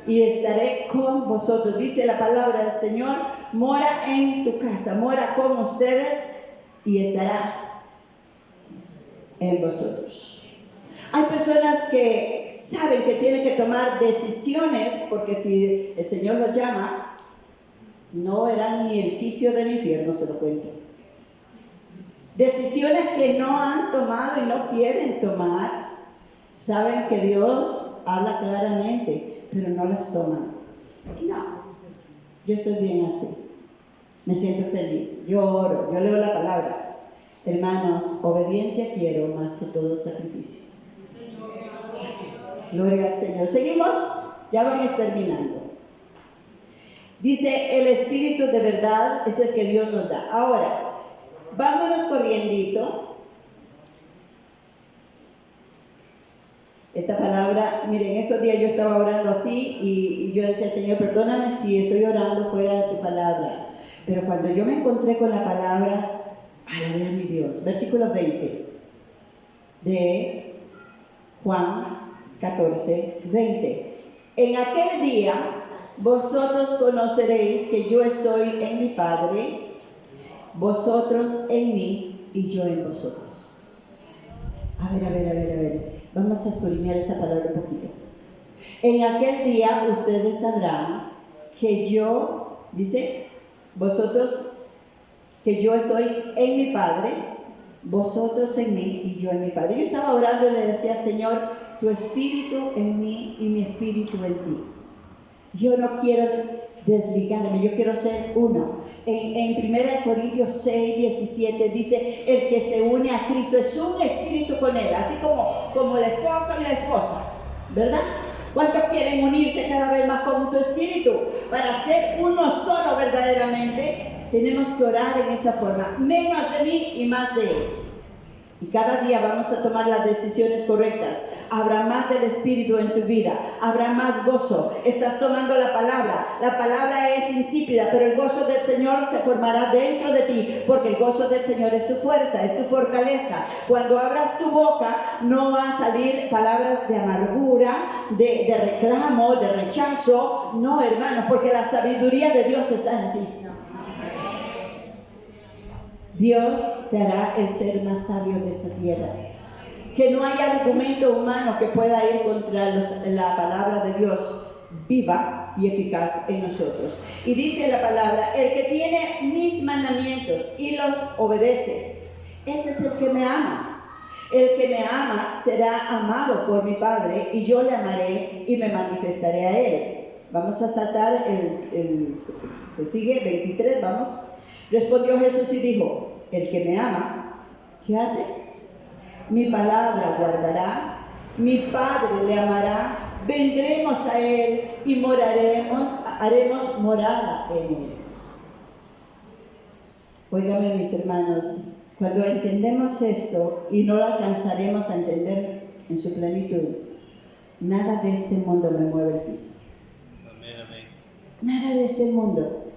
Y estaré con vosotros, dice la palabra del Señor, mora en tu casa, mora con ustedes y estará en vosotros. Hay personas que saben que tienen que tomar decisiones, porque si el Señor los llama, no verán ni el quicio del infierno, se lo cuento. Decisiones que no han tomado y no quieren tomar, saben que Dios habla claramente, pero no las toman. No, yo estoy bien así, me siento feliz, yo oro, yo leo la palabra. Hermanos, obediencia quiero más que todo sacrificio. Gloria al Señor. Seguimos, ya vamos terminando. Dice, el Espíritu de verdad es el que Dios nos da. Ahora, vámonos corriendito. Esta palabra, miren, estos días yo estaba orando así y yo decía, Señor, perdóname si estoy orando fuera de tu palabra. Pero cuando yo me encontré con la palabra, alabé a mi Dios. Versículo 20 de Juan 14:20. En aquel día vosotros conoceréis que yo estoy en mi Padre, vosotros en mí y yo en vosotros. A ver. Vamos a escudriñar esa palabra un poquito. En aquel día ustedes sabrán que yo, dice, vosotros, que yo estoy en mi Padre, vosotros en mí y yo en mi Padre. Yo estaba orando y le decía, Señor, tu espíritu en mí y mi espíritu en ti. Yo no quiero desligarme, yo quiero ser uno. En 1 Corintios 6, 17 dice, el que se une a Cristo es un espíritu con Él, así como el esposo y la esposa, ¿verdad? ¿Cuántos quieren unirse cada vez más con su espíritu para ser uno solo verdaderamente? Tenemos que orar en esa forma, menos de mí y más de Él. Y cada día vamos a tomar las decisiones correctas. Habrá más del Espíritu en tu vida. Habrá más gozo. Estás tomando la palabra. La palabra es insípida, pero el gozo del Señor se formará dentro de ti, porque el gozo del Señor es tu fuerza, es tu fortaleza. Cuando abras tu boca, no van a salir palabras de amargura, de reclamo, de rechazo. No, hermanos, porque la sabiduría de Dios está en ti. Dios te hará el ser más sabio de esta tierra. Que no haya argumento humano que pueda ir contra la palabra de Dios viva y eficaz en nosotros. Y dice la palabra, el que tiene mis mandamientos y los obedece, ese es el que me ama. El que me ama será amado por mi Padre, y yo le amaré y me manifestaré a él. Vamos a saltar el que sigue, 23, vamos. Respondió Jesús y dijo, el que me ama, ¿qué hace? Mi palabra guardará, mi Padre le amará, vendremos a Él y haremos morada en Él. Óigame, mis hermanos, cuando entendemos esto, y no lo alcanzaremos a entender en su plenitud, nada de este mundo me mueve el piso. Amén. Nada de este mundo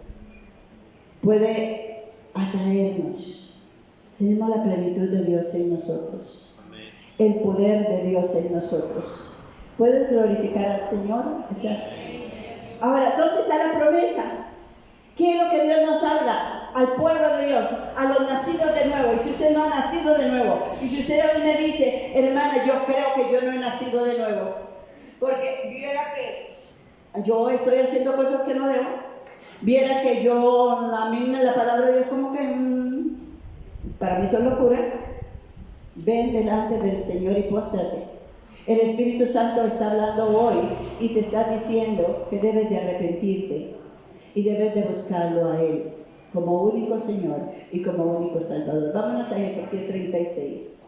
puede atraernos. Tenemos la plenitud de Dios en nosotros. Amén. El poder de Dios en nosotros. ¿Puedes glorificar al Señor? Ahora, ¿dónde está la promesa? ¿Qué es lo que Dios nos habla? Al pueblo de Dios, a los nacidos de nuevo. Y si usted no ha nacido de nuevo, y si usted hoy me dice, hermana, yo creo que yo no he nacido de nuevo, porque viera que yo estoy haciendo cosas que no debo, viera que a mí la palabra de Dios como que para mí son locura. Ven delante del Señor y póstrate. El Espíritu Santo está hablando hoy y te está diciendo que debes de arrepentirte y debes de buscarlo a Él como único Señor y como único Salvador. Vámonos a Ezequiel 36.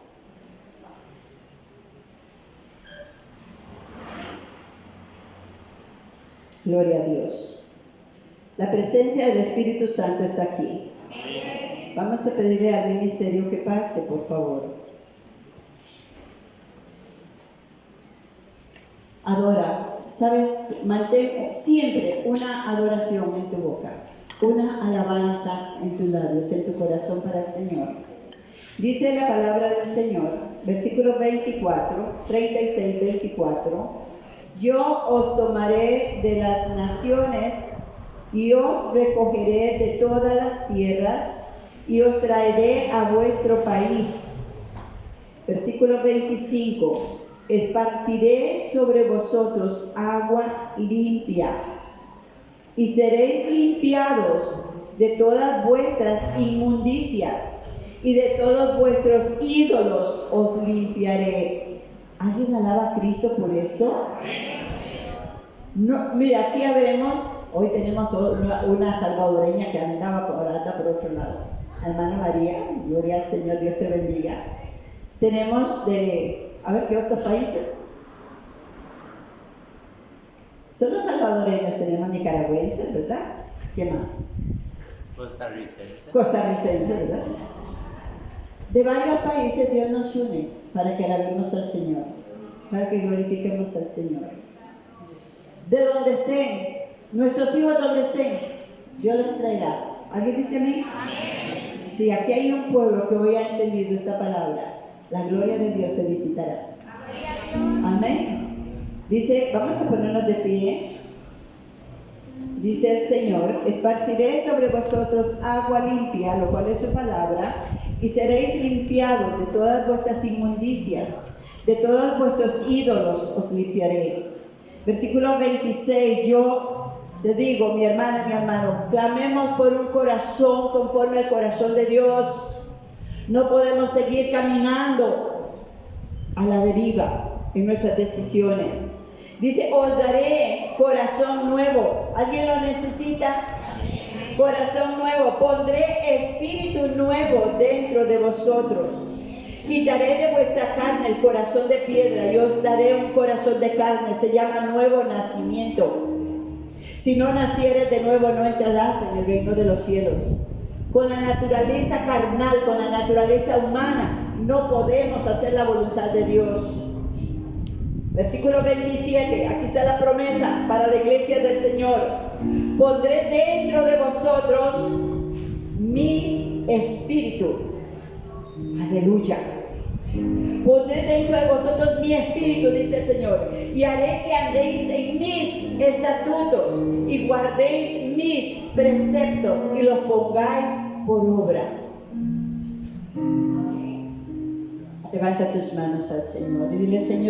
Gloria a Dios. La presencia del Espíritu Santo está aquí. Vamos a pedirle al ministerio que pase, por favor. Adora. ¿Sabes? Mantén siempre una adoración en tu boca, una alabanza en tus labios, en tu corazón para el Señor. Dice la palabra del Señor, versículo 36, 24. Yo os tomaré de las naciones y os recogeré de todas las tierras y os traeré a vuestro país. Versículo 25. Esparciré sobre vosotros agua limpia y seréis limpiados de todas vuestras inmundicias y de todos vuestros ídolos os limpiaré. ¿Alguien alaba a Cristo por esto? No, mira, aquí ya vemos, hoy tenemos una salvadoreña que andaba por otro lado. Hermana María, gloria al Señor, Dios te bendiga. Tenemos a ver qué otros países. Son los salvadoreños, tenemos nicaragüenses, ¿verdad? ¿Qué más? Costarricenses, ¿verdad? De varios países Dios nos une para que alabemos al Señor, para que glorifiquemos al Señor. De donde estén, nuestros hijos donde estén, Dios les traerá. ¿Alguien dice amén? Amén. Si aquí hay un pueblo que hoy ha entendido esta palabra, la gloria de Dios te visitará. Amén. Dice, vamos a ponernos de pie. Dice el Señor, esparciré sobre vosotros agua limpia, lo cual es su palabra, y seréis limpiados de todas vuestras inmundicias, de todos vuestros ídolos os limpiaré. Versículo 26, yo te digo, mi hermana, mi hermano, clamemos por un corazón conforme al corazón de Dios. No podemos seguir caminando a la deriva en nuestras decisiones. Dice, os daré corazón nuevo. ¿Alguien lo necesita? Corazón nuevo. Pondré espíritu nuevo dentro de vosotros. Quitaré de vuestra carne el corazón de piedra y os daré un corazón de carne. Se llama nuevo nacimiento. Si no nacieres de nuevo, no entrarás en el reino de los cielos. Con la naturaleza carnal, con la naturaleza humana, no podemos hacer la voluntad de Dios. Versículo 27, aquí está la promesa para la iglesia del Señor. Pondré dentro de vosotros mi espíritu. Aleluya. Pondré dentro de vosotros mi espíritu, dice el Señor, y haré que andéis en mis estatutos y guardéis mis preceptos y los pongáis por obra. Levanta tus manos al Señor y dile, Señor,